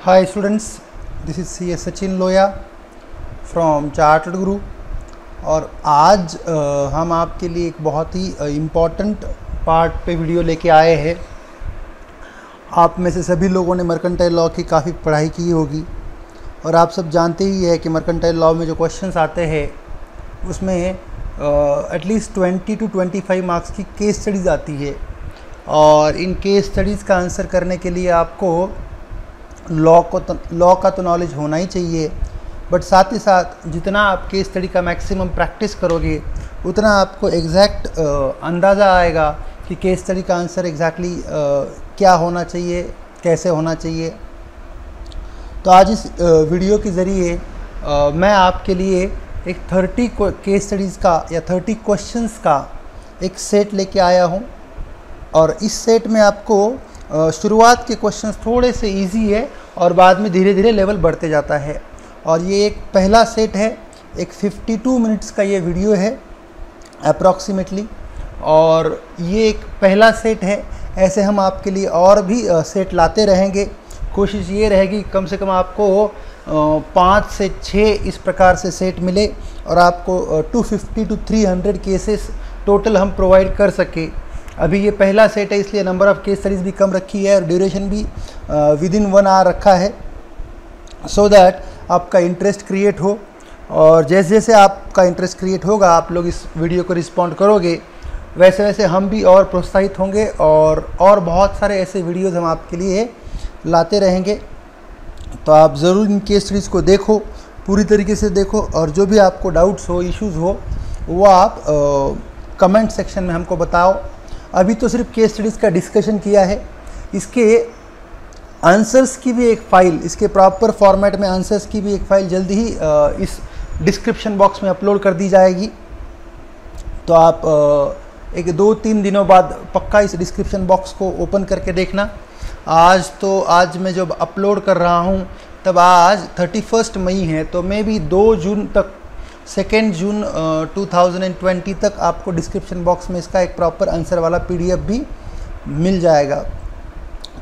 Hi students, this is CS Sachin Loya from chartered गुरु। और आज हम आपके लिए एक बहुत ही इम्पॉर्टेंट पार्ट पे वीडियो लेके आए हैं। आप में से सभी लोगों ने मर्केंटाइल लॉ की काफ़ी पढ़ाई की होगी और आप सब जानते ही है कि मर्केंटाइल लॉ में जो क्वेश्चंस आते हैं उसमें एटलीस्ट 20 to 25 मार्क्स की केस स्टडीज़ आती है। और इन केस स्टडीज़ का आंसर करने के लिए आपको लॉ का तो नॉलेज होना ही चाहिए, बट साथ ही साथ जितना आप केस स्टडी का मैक्सिमम प्रैक्टिस करोगे उतना आपको एग्जैक्ट अंदाज़ा आएगा कि केस स्टडी का आंसर एग्जैक्टली क्या होना चाहिए, कैसे होना चाहिए। तो आज इस वीडियो के ज़रिए मैं आपके लिए एक 30 केस स्टडीज़ का या 30 क्वेश्चंस का एक सेट लेके आया हूँ। और इस सेट में आपको शुरुआत के क्वेश्चंस थोड़े से इजी है और बाद में धीरे धीरे लेवल बढ़ते जाता है। और ये एक पहला सेट है, एक 52 मिनट्स का ये वीडियो है अप्रॉक्सीमेटली, और ये एक पहला सेट है। ऐसे हम आपके लिए और भी सेट लाते रहेंगे। कोशिश ये रहेगी कम से कम आपको 5 से 6 इस प्रकार से सेट मिले और आपको 250 to 300 केसेस टोटल हम प्रोवाइड कर सके। अभी ये पहला सेट है इसलिए नंबर ऑफ़ केस स्टडीज़ भी कम रखी है और ड्यूरेशन भी विदिन 1 आवर रखा है, सो दैट आपका इंटरेस्ट क्रिएट हो। और जैसे जैसे आपका इंटरेस्ट क्रिएट होगा, आप लोग इस वीडियो को रिस्पॉन्ड करोगे, वैसे वैसे हम भी और प्रोत्साहित होंगे और बहुत सारे ऐसे वीडियोज़ हम आपके लिए लाते रहेंगे। तो आप ज़रूर इन केस स्टडीज़ को देखो, पूरी तरीके से देखो, और जो भी आपको डाउट्स हो, इश्यूज़ हो, वो आप कमेंट सेक्शन में हमको बताओ। अभी तो सिर्फ केस स्टडीज़ का डिस्कशन किया है, इसके आंसर्स की भी एक फ़ाइल, इसके प्रॉपर फॉर्मेट में आंसर्स की भी एक फ़ाइल जल्दी ही इस डिस्क्रिप्शन बॉक्स में अपलोड कर दी जाएगी। तो आप एक 2-3 दिनों बाद पक्का इस डिस्क्रिप्शन बॉक्स को ओपन करके देखना। आज मैं जब अपलोड कर रहा हूँ तब आज 31 मई है, तो मे भी 2 जून तक, 2 जून 2020 तक आपको डिस्क्रिप्शन बॉक्स में इसका एक प्रॉपर आंसर वाला PDF भी मिल जाएगा।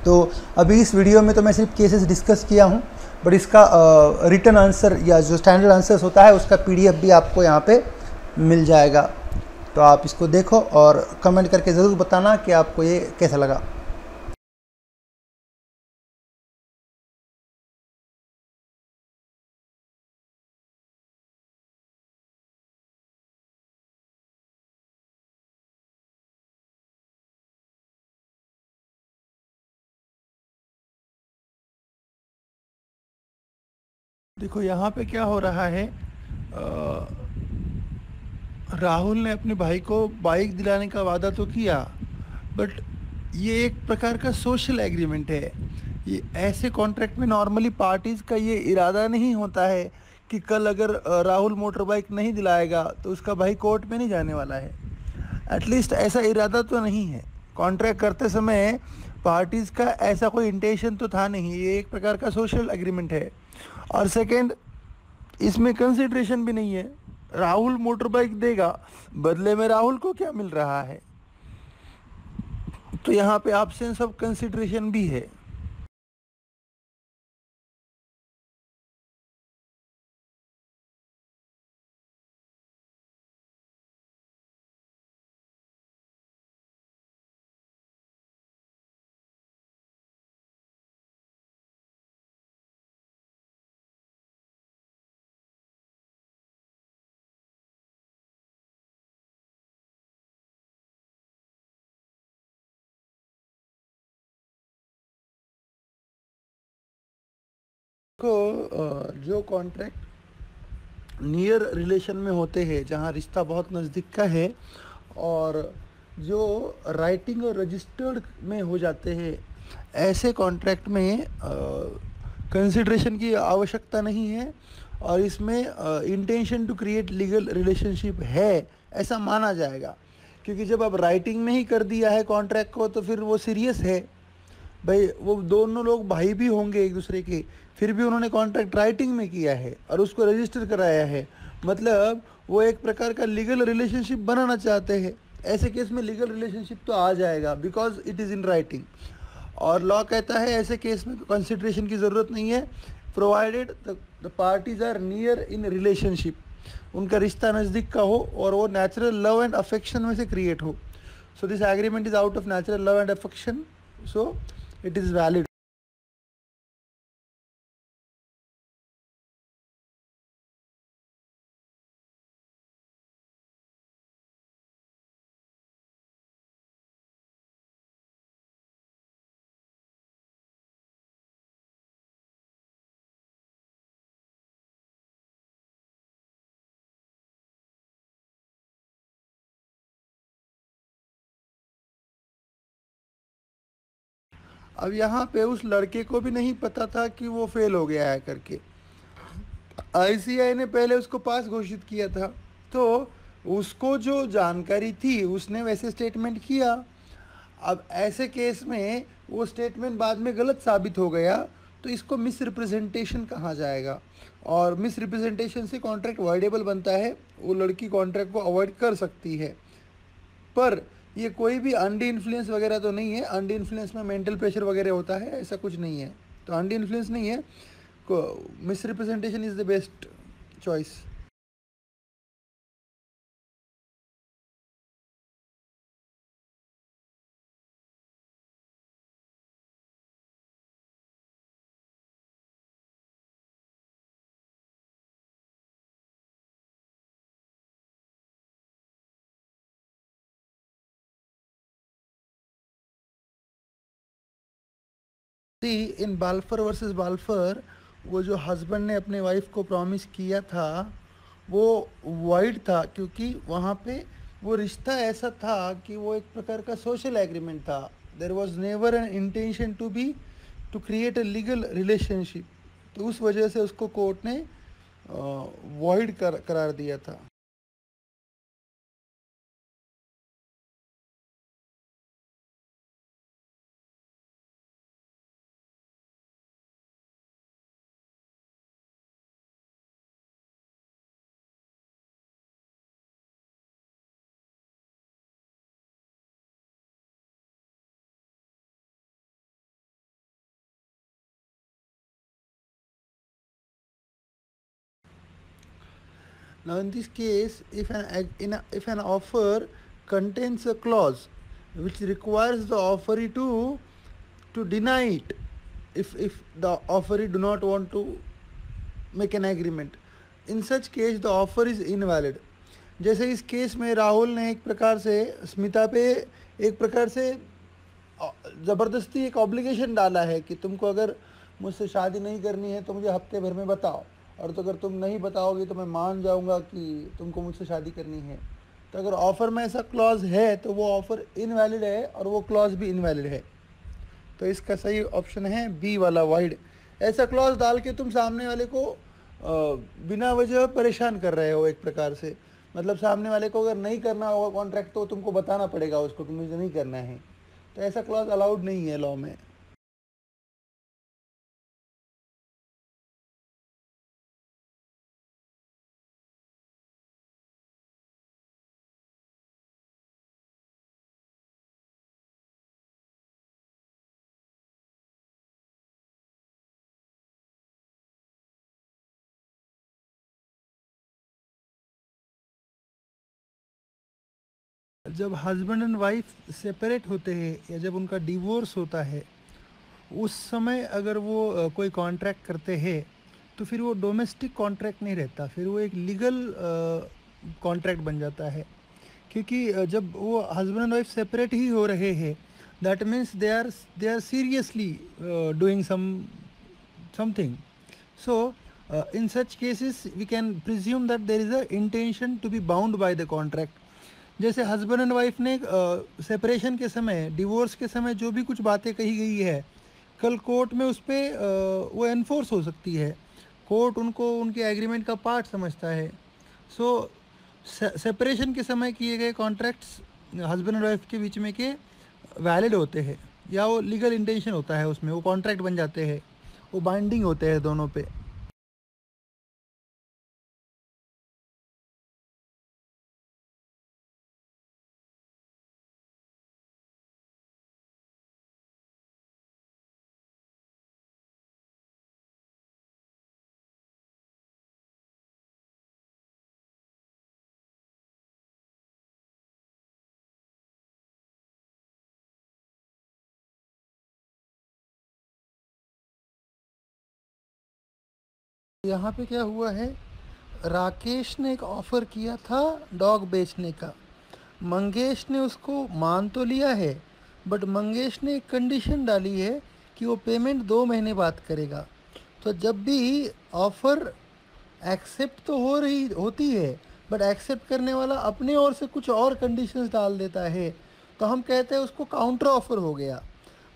तो अभी इस वीडियो में तो मैं सिर्फ केसेस डिस्कस किया हूँ, बट इसका रिटन आंसर या जो स्टैंडर्ड आंसर्स होता है उसका PDF भी आपको यहाँ पे मिल जाएगा। तो आप इसको देखो और कमेंट करके ज़रूर बताना कि आपको ये कैसा लगा। देखो यहाँ पे क्या हो रहा है। राहुल ने अपने भाई को बाइक दिलाने का वादा तो किया, बट ये एक प्रकार का सोशल एग्रीमेंट है। ये ऐसे कॉन्ट्रैक्ट में नॉर्मली पार्टीज़ का ये इरादा नहीं होता है कि कल अगर राहुल मोटर बाइक नहीं दिलाएगा तो उसका भाई कोर्ट में नहीं जाने वाला है। एटलीस्ट ऐसा इरादा तो नहीं है। कॉन्ट्रैक्ट करते समय पार्टीज़ का ऐसा कोई इंटेंशन तो था नहीं। ये एक प्रकार का सोशल एग्रीमेंट है। और सेकेंड, इसमें कंसिड्रेशन भी नहीं है। राहुल मोटर बाइक देगा, बदले में राहुल को क्या मिल रहा है? तो यहाँ पे एब्सेंस ऑफ कंसिड्रेशन भी है। को जो कॉन्ट्रैक्ट नियर रिलेशन में होते हैं, जहाँ रिश्ता बहुत नज़दीक का है, और जो राइटिंग और रजिस्टर्ड में हो जाते हैं, ऐसे कॉन्ट्रैक्ट में कंसिडरेशन की आवश्यकता नहीं है। और इसमें intention to create legal relationship है ऐसा माना जाएगा, क्योंकि जब अब राइटिंग में ही कर दिया है कॉन्ट्रैक्ट को तो फिर वो सीरियस है। भाई वो दोनों लोग भाई भी होंगे एक दूसरे के, फिर भी उन्होंने कॉन्ट्रैक्ट राइटिंग में किया है और उसको रजिस्टर कराया है, मतलब वो एक प्रकार का लीगल रिलेशनशिप बनाना चाहते हैं। ऐसे केस में लीगल रिलेशनशिप तो आ जाएगा because it is in writing. और लॉ कहता है ऐसे केस में कंसिडरेशन की ज़रूरत नहीं है, provided the parties are near in relationship, उनका रिश्ता नज़दीक का हो और वो नेचुरल लव एंड अफेक्शन में से क्रिएट हो. So this agreement is out of natural love and affection, so it is valid. अब यहाँ पे उस लड़के को भी नहीं पता था कि वो फेल हो गया है करके. आईसीआई ने पहले उसको पास घोषित किया था, तो उसको जो जानकारी थी उसने वैसे स्टेटमेंट किया. अब ऐसे केस में वो स्टेटमेंट बाद में गलत साबित हो गया, तो इसको मिस रिप्रेजेंटेशन कहा जाएगा. और मिस रिप्रेजेंटेशन से कॉन्ट्रैक्ट वॉइडेबल बनता है, वो लड़की कॉन्ट्रैक्ट को अवॉइड कर सकती है. पर ये कोई भी अंडी इन्फ्लुएंस वगैरह तो नहीं है. अंडी इन्फ्लुएंस में मेंटल प्रेशर वगैरह होता है, ऐसा कुछ नहीं है. तो अंडी इन्फ्लुएंस नहीं है, misrepresentation is the best choice. See in Balfour versus Balfour, वो जो हस्बैंड ने अपने वाइफ को प्रॉमिस किया था वो वाइड था, क्योंकि वहाँ पे वो रिश्ता ऐसा था कि वो एक प्रकार का सोशल एग्रीमेंट था. There was never an intention to create a legal relationship. तो उस वजह से उसको कोर्ट ने वॉइड करार दिया था. Now, in this case, if an offer contains a clause which requires the offeree to deny it, if the offeree do not want to make an agreement, in such case the offer is invalid. जैसे इस case में राहुल ने एक प्रकार से स्मिता पे एक प्रकार से ज़बरदस्ती एक ऑब्लिगेशन डाला है कि तुमको अगर मुझसे शादी नहीं करनी है तो मुझे हफ्ते भर में बताओ, और तो अगर तुम नहीं बताओगे तो मैं मान जाऊंगा कि तुमको मुझसे शादी करनी है. तो अगर ऑफ़र में ऐसा क्लॉज है तो वो ऑफ़र इनवैलिड है और वो क्लॉज भी इनवैलिड है. तो इसका सही ऑप्शन है बी वाला, वाइड. ऐसा क्लॉज डाल के तुम सामने वाले को बिना वजह परेशान कर रहे हो एक प्रकार से. मतलब सामने वाले को अगर नहीं करना होगा कॉन्ट्रैक्ट तो तुमको बताना पड़ेगा उसको कि मुझे नहीं करना है. तो ऐसा क्लॉज अलाउड नहीं है लॉ में. जब हस्बैंड एंड वाइफ सेपरेट होते हैं या जब उनका डिवोर्स होता है, उस समय अगर वो कोई कॉन्ट्रैक्ट करते हैं तो फिर वो डोमेस्टिक कॉन्ट्रैक्ट नहीं रहता, फिर वो एक लीगल कॉन्ट्रैक्ट बन जाता है. क्योंकि जब वो हस्बैंड एंड वाइफ सेपरेट ही हो रहे हैं, that means they are seriously doing something. So in such cases we can presume that there is a intention to be bound by the contract. जैसे हस्बैंड एंड वाइफ ने separation के समय, divorce के समय जो भी कुछ बातें कही गई है, कल कोर्ट में उस पर वो एनफोर्स हो सकती है. कोर्ट उनको उनके एग्रीमेंट का पार्ट समझता है. सो सेपरेशन के समय किए गए कॉन्ट्रैक्ट्स हस्बैंड एंड वाइफ के बीच में के वैलिड होते हैं, या वो लीगल इंटेंशन होता है उसमें, वो कॉन्ट्रैक्ट बन जाते हैं, वो बाइंडिंग होते हैं दोनों पे. यहाँ पे क्या हुआ है, राकेश ने एक ऑफ़र किया था डॉग बेचने का। मंगेश ने उसको मान तो लिया है, बट मंगेश ने एक कंडीशन डाली है कि वो पेमेंट 2 महीने बाद करेगा। तो जब भी ऑफ़र एक्सेप्ट तो हो रही होती है, बट एक्सेप्ट करने वाला अपने ओर से कुछ और कंडीशंस डाल देता है, तो हम कहते हैं उसको काउंटर ऑफ़र हो गया।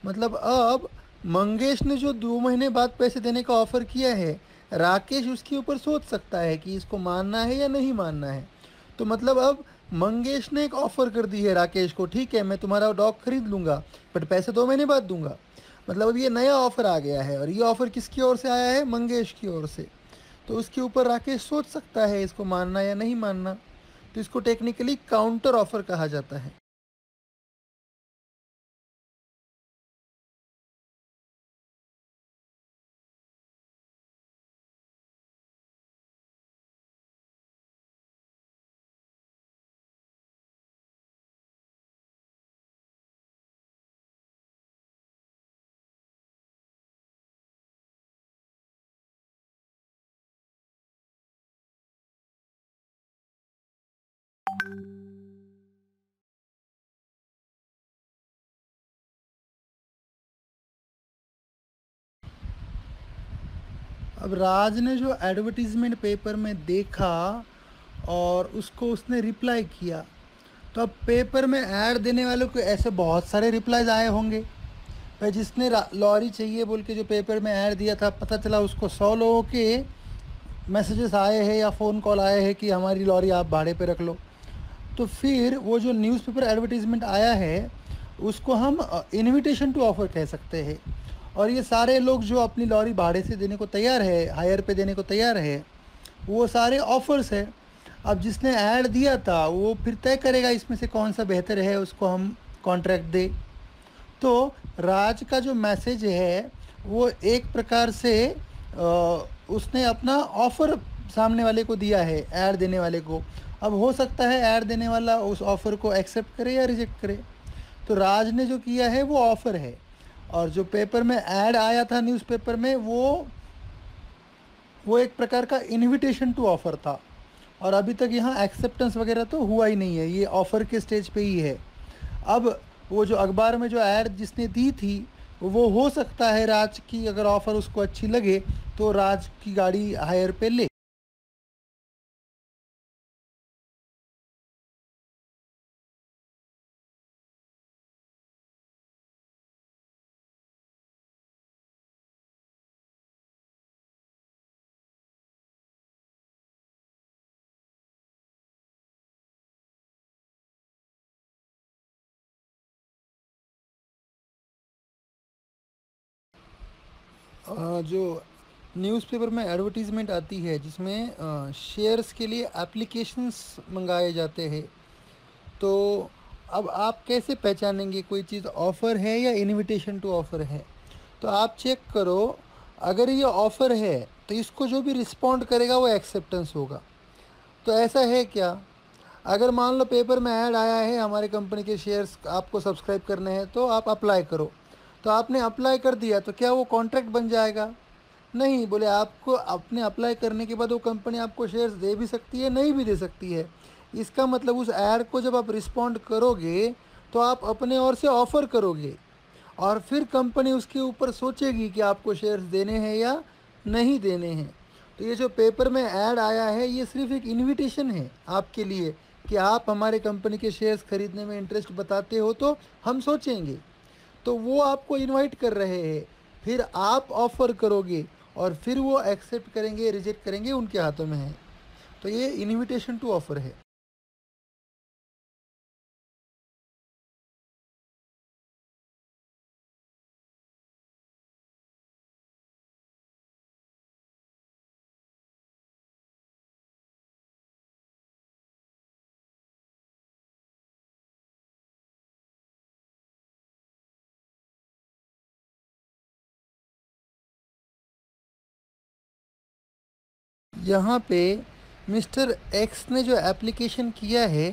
मतलब अब मंगेश ने जो 2 महीने बाद पैसे देने का ऑफ़र किया है, राकेश उसके ऊपर सोच सकता है कि इसको मानना है या नहीं मानना है। तो मतलब अब मंगेश ने एक ऑफ़र कर दी है राकेश को, ठीक है मैं तुम्हारा डॉग खरीद लूँगा, बट पैसे 2 महीने बाद दूंगा। मतलब अब ये नया ऑफ़र आ गया है, और ये ऑफ़र किसकी ओर से आया है, मंगेश की ओर से। तो उसके ऊपर राकेश सोच सकता है इसको मानना या नहीं मानना। तो इसको टेक्निकली काउंटर ऑफ़र कहा जाता है। अब राज ने जो एडवर्टीज़मेंट पेपर में देखा और उसको उसने रिप्लाई किया, तो अब पेपर में ऐड देने वालों को ऐसे बहुत सारे रिप्लाईज आए होंगे। भाई जिसने लॉरी चाहिए बोल के जो पेपर में ऐड दिया था, पता चला उसको 100 लोगों के मैसेजेस आए हैं या फ़ोन कॉल आए हैं कि हमारी लॉरी आप भाड़े पे रख लो। तो फिर वो जो न्यूज़पेपर एडवर्टीज़मेंट आया है, उसको हम इनविटेशन टू ऑफ़र कह सकते हैं। और ये सारे लोग जो अपनी लॉरी भाड़े से देने को तैयार है, हायर पे देने को तैयार है, वो सारे ऑफ़र्स है। अब जिसने ऐड दिया था वो फिर तय करेगा इसमें से कौन सा बेहतर है, उसको हम कॉन्ट्रैक्ट दे। तो राज का जो मैसेज है वो एक प्रकार से उसने अपना ऑफ़र सामने वाले को दिया है, ऐड देने वाले को। अब हो सकता है ऐड देने वाला उस ऑफ़र को एक्सेप्ट करे या रिजेक्ट करे। तो राज ने जो किया है वो ऑफ़र है, और जो पेपर में ऐड आया था न्यूज़पेपर में, वो एक प्रकार का इनविटेशन टू ऑफ़र था। और अभी तक यहाँ एक्सेप्टेंस वगैरह तो हुआ ही नहीं है, ये ऑफ़र के स्टेज पे ही है। अब वो जो अखबार में जो ऐड जिसने दी थी, वो हो सकता है राज की अगर ऑफ़र उसको अच्छी लगे तो राज की गाड़ी हायर पे ले। जो न्यूज़पेपर में एडवर्टीज़मेंट आती है जिसमें शेयर्स के लिए एप्लीकेशंस मंगाए जाते हैं, तो अब आप कैसे पहचानेंगे कोई चीज़ ऑफ़र है या इनविटेशन टू ऑफ़र है? तो आप चेक करो, अगर ये ऑफ़र है तो इसको जो भी रिस्पॉन्ड करेगा वो एक्सेप्टेंस होगा। तो ऐसा है क्या, अगर मान लो पेपर में ऐड आया है हमारे कंपनी के शेयर्स आपको सब्सक्राइब करने हैं तो आप अप्लाई करो, तो आपने अप्लाई कर दिया, तो क्या वो कॉन्ट्रैक्ट बन जाएगा? नहीं, बोले आपको अपने अप्लाई करने के बाद वो कंपनी आपको शेयर्स दे भी सकती है, नहीं भी दे सकती है। इसका मतलब उस ऐड को जब आप रिस्पॉन्ड करोगे तो आप अपने ओर से ऑफ़र करोगे, और फिर कंपनी उसके ऊपर सोचेगी कि आपको शेयर्स देने हैं या नहीं देने हैं। तो ये जो पेपर में ऐड आया है ये सिर्फ एक इनविटेशन है आपके लिए कि आप हमारे कंपनी के शेयर्स खरीदने में इंटरेस्ट बताते हो तो हम सोचेंगे। तो वो आपको इनवाइट कर रहे हैं, फिर आप ऑफ़र करोगे, और फिर वो एक्सेप्ट करेंगे रिजेक्ट करेंगे उनके हाथों में है। तो ये इनविटेशन टू ऑफ़र है। यहाँ पे मिस्टर एक्स ने जो एप्लीकेशन किया है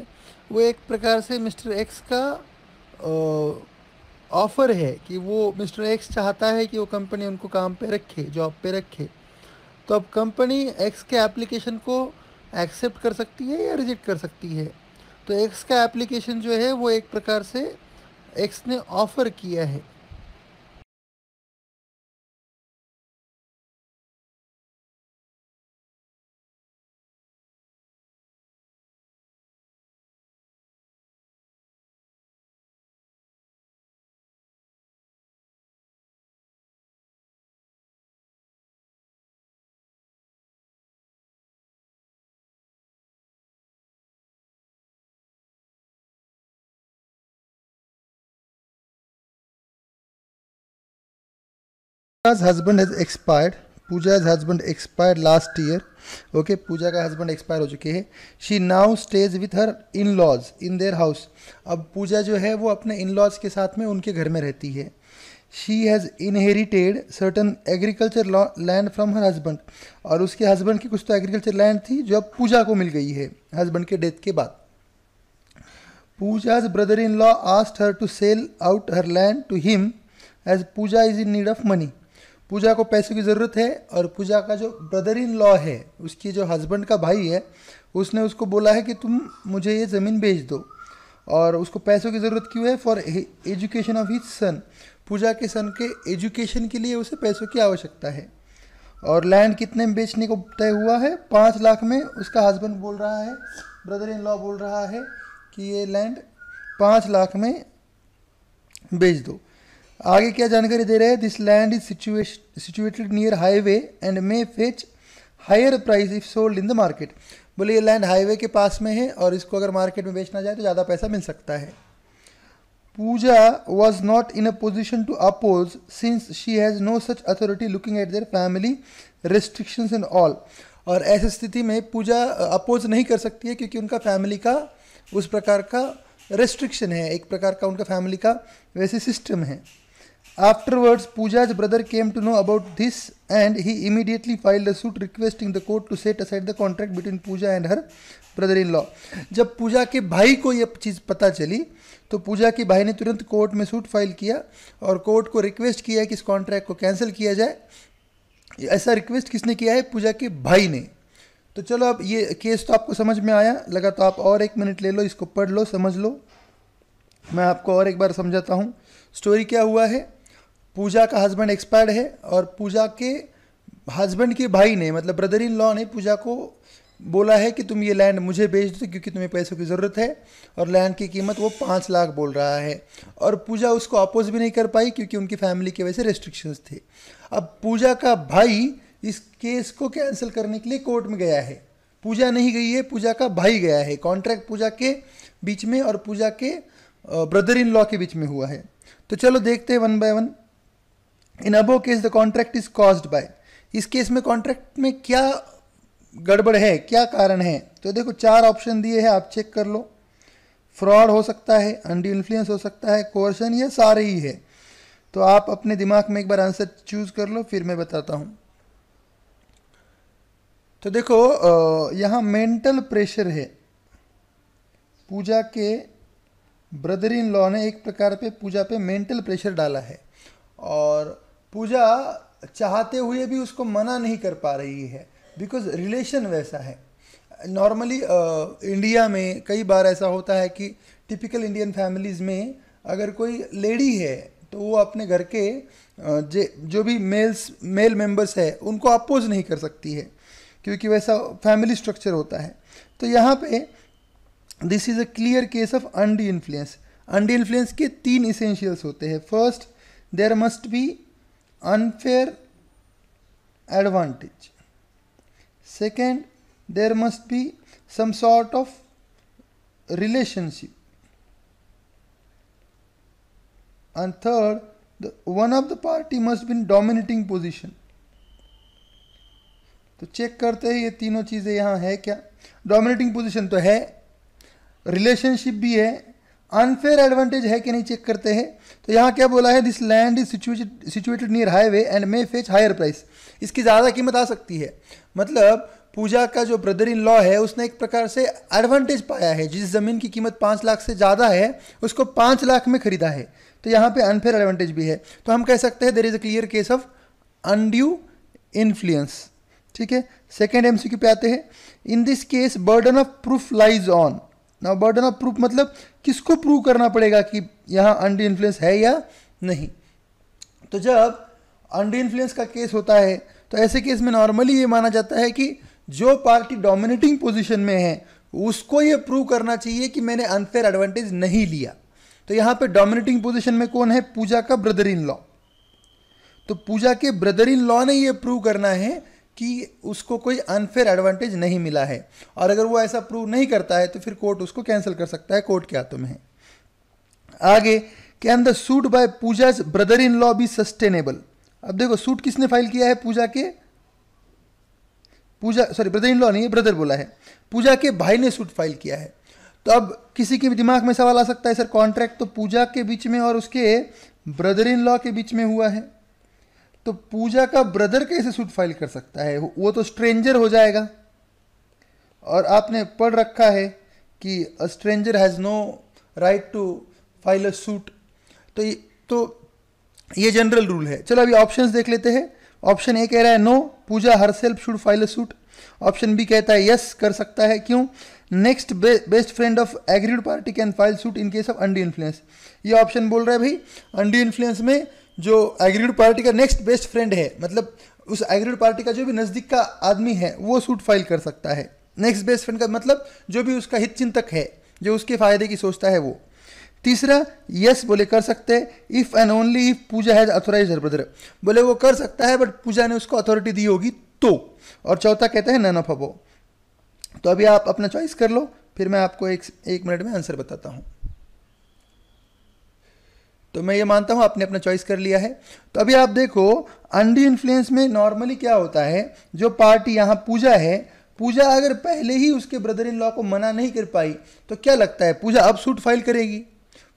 वो एक प्रकार से मिस्टर एक्स का ऑफ़र है कि वो मिस्टर एक्स चाहता है कि वो कंपनी उनको काम पे रखे, जॉब पे रखे। तो अब कंपनी एक्स के एप्लीकेशन को एक्सेप्ट कर सकती है या रिजेक्ट कर सकती है। तो एक्स का एप्लीकेशन जो है वो एक प्रकार से एक्स ने ऑफर किया है। Pooja's husband has expired. Pooja's husband expired last year. Okay, पूजा का हस्बैंड एक्सपायर हो चुके हैं. She now stays with her in laws in their house. अब पूजा जो है वो अपने इन लॉज के साथ में उनके घर में रहती है. She has inherited certain agriculture land from her husband. और उसके हस्बैंड की कुछ तो एग्रीकल्चर लैंड थी जो अब पूजा को मिल गई है हस्बैंड के डेथ के बाद. Pooja's brother-in-law asked her to sell out her land to him as Pooja is in need of money. पूजा को पैसों की ज़रूरत है और पूजा का जो ब्रदर इन लॉ है, उसकी जो हस्बैंड का भाई है, उसने उसको बोला है कि तुम मुझे ये ज़मीन बेच दो. और उसको पैसों की ज़रूरत क्यों है? For education of his son. Pooja के सन के एजुकेशन के लिए उसे पैसों की आवश्यकता है. और लैंड कितने में बेचने को तय हुआ है? 5 लाख में. उसका हस्बैंड बोल रहा है, ब्रदर इन लॉ बोल रहा है कि ये लैंड 5 लाख में बेच दो. आगे क्या जानकारी दे रहे हैं? This land is situated near highway and may fetch higher price if sold in the market. बोले ये लैंड हाईवे के पास में है और इसको अगर मार्केट में बेचना जाए तो ज़्यादा पैसा मिल सकता है. Pooja was not in a position to oppose since she has no such authority looking at their family restrictions and all. और ऐसी स्थिति में पूजा अपोज नहीं कर सकती है क्योंकि उनका फैमिली का उस प्रकार का रेस्ट्रिक्शन है, एक प्रकार का उनका फैमिली का वैसे सिस्टम है. Afterwards, Pooja's brother came to know about this and he immediately filed a suit requesting the court to set aside the contract between Pooja and her brother-in-law. जब पूजा के भाई को ये चीज़ पता चली तो पूजा के भाई ने तुरंत कोर्ट में सूट फाइल किया और कोर्ट को रिक्वेस्ट किया कि इस कॉन्ट्रैक्ट को कैंसिल किया जाए. ऐसा रिक्वेस्ट किसने किया है? पूजा के भाई ने. तो चलो अब ये केस तो आपको समझ में आया लगा, तो आप और 1 मिनट ले लो, इसको पढ़ लो, समझ लो. मैं आपको और एक बार समझाता हूँ. स्टोरी क्या हुआ है? पूजा का हस्बैंड एक्सपायर्ड है और पूजा के हस्बैंड के भाई ने, मतलब ब्रदर इन लॉ ने, पूजा को बोला है कि तुम ये लैंड मुझे बेच दो क्योंकि तुम्हें पैसों की ज़रूरत है. और लैंड की कीमत वो 5 लाख बोल रहा है. और पूजा उसको अपोज भी नहीं कर पाई क्योंकि उनकी फैमिली के वजह से रेस्ट्रिक्शंस थे. अब पूजा का भाई इस केस को कैंसिल करने के लिए कोर्ट में गया है. पूजा नहीं गई है, पूजा का भाई गया है. कॉन्ट्रैक्ट पूजा के बीच में और पूजा के ब्रदर इन लॉ के बीच में हुआ है. तो चलो देखते हैं one by one. In above case the contract is caused by. इस केस में कॉन्ट्रैक्ट में क्या गड़बड़ है, क्या कारण है? तो देखो 4 ऑप्शन दिए हैं, आप चेक कर लो. फ्रॉड हो सकता है, अनड्यू इन्फ्लुएंस हो सकता है, कोर्शन, या सारे ही है. तो आप अपने दिमाग में एक बार आंसर चूज कर लो, फिर मैं बताता हूँ. तो देखो यहाँ मेंटल प्रेशर है. पूजा के ब्रदर इन लॉ ने एक प्रकार पे पूजा पे मेंटल प्रेशर डाला है और पूजा चाहते हुए भी उसको मना नहीं कर पा रही है बिकॉज रिलेशन वैसा है. नॉर्मली इंडिया में कई बार ऐसा होता है कि टिपिकल इंडियन फैमिलीज़ में अगर कोई लेडी है तो वो अपने घर के जो भी मेल मेंबर्स है उनको अपोज नहीं कर सकती है क्योंकि वैसा फैमिली स्ट्रक्चर होता है. तो यहाँ पे this is a clear case of undue influence. Undue influence के 3 इसेंशियल्स होते हैं. First, there must be unfair advantage. Second, there must be some sort of relationship. And third, one of the party must be in dominating position. तो check करते हैं ये तीनों चीज़ें यहाँ है क्या. डोमिनेटिंग पोजीशन तो है, रिलेशनशिप भी है, अनफेयर एडवांटेज है कि नहीं चेक करते हैं. तो यहाँ क्या बोला है? This land is situated near highway and may fetch higher price. इसकी ज़्यादा कीमत आ सकती है. मतलब पूजा का जो ब्रदर इन लॉ है उसने एक प्रकार से एडवांटेज पाया है. जिस ज़मीन की कीमत 5 लाख से ज़्यादा है उसको 5 लाख में खरीदा है. तो यहाँ पे अनफेयर एडवांटेज भी है. तो हम कह सकते हैं there is a clear case of undue influence. ठीक है, सेकेंड एमसीक्यू पे आते हैं। In this case burden of proof lies on. Now burden of proof मतलब किसको प्रूव करना पड़ेगा कि यहाँ अंडर इन्फ्लुएंस है या नहीं। तो जब अंडर इन्फ्लुएंस का केस होता है तो ऐसे केस में नॉर्मली ये माना जाता है कि जो पार्टी डोमिनेटिंग पोजीशन में है उसको ये प्रूव करना चाहिए कि मैंने अनफेयर एडवांटेज नहीं लिया। तो यहाँ पे डोमिनेटिंग पोजीशन में कौन है? पूजा का ब्रदर इन लॉ। तो पूजा के ब्रदर इन लॉ ने ये प्रूव करना है कि उसको कोई अनफेयर एडवांटेज नहीं मिला है, और अगर वो ऐसा प्रूव नहीं करता है तो फिर कोर्ट उसको कैंसिल कर सकता है, कोर्ट के हाथों में है। आगे, can the suit by Pooja's brother in law be sustainable. अब देखो सूट किसने फाइल किया है? ब्रदर इन लॉ नहीं है, ब्रदर बोला है, पूजा के भाई ने सूट फाइल किया है। तो अब किसी के भी दिमाग में सवाल आ सकता है, सर कॉन्ट्रैक्ट तो पूजा के बीच में और उसके ब्रदर इन लॉ के बीच में हुआ है, तो पूजा का ब्रदर कैसे सूट फाइल कर सकता है? वो तो स्ट्रेंजर हो जाएगा, और आपने पढ़ रखा है कि a stranger has no right to file a suit. तो ये जनरल रूल है। चलो अभी ऑप्शंस देख लेते हैं। ऑप्शन ए कह रहा है no, Pooja herself should file a suit. Option B कहता है यस, कर सकता है। क्यों? Next best friend of aggrieved party can file suit in case of under influence. ये ऑप्शन बोल रहा है भाई अंडर इन्फ्लुएंस में जो एग्रीड पार्टी का नेक्स्ट बेस्ट फ्रेंड है, मतलब उस एग्रीड पार्टी का जो भी नज़दीक का आदमी है वो सूट फाइल कर सकता है। नेक्स्ट बेस्ट फ्रेंड का मतलब जो भी उसका हित चिंतक है, जो उसके फायदे की सोचता है वो। तीसरा, यस बोले कर सकते हैं, if and only if Pooja has authorize her brother, बोले वो कर सकता है बट पूजा ने उसको अथॉरिटी दी होगी तो। और चौथा कहता है नन ऑफ अबव। तो अभी आप अपना चॉइस कर लो, फिर मैं आपको एक मिनट में आंसर बताता हूँ। तो मैं ये मानता हूँ आपने अपना चॉइस कर लिया है। तो अभी आप देखो अंडर इन्फ्लुएंस में नॉर्मली क्या होता है, जो पार्टी यहाँ पूजा है, पूजा अगर पहले ही उसके ब्रदर इन लॉ को मना नहीं कर पाई तो क्या लगता है पूजा अब सूट फाइल करेगी?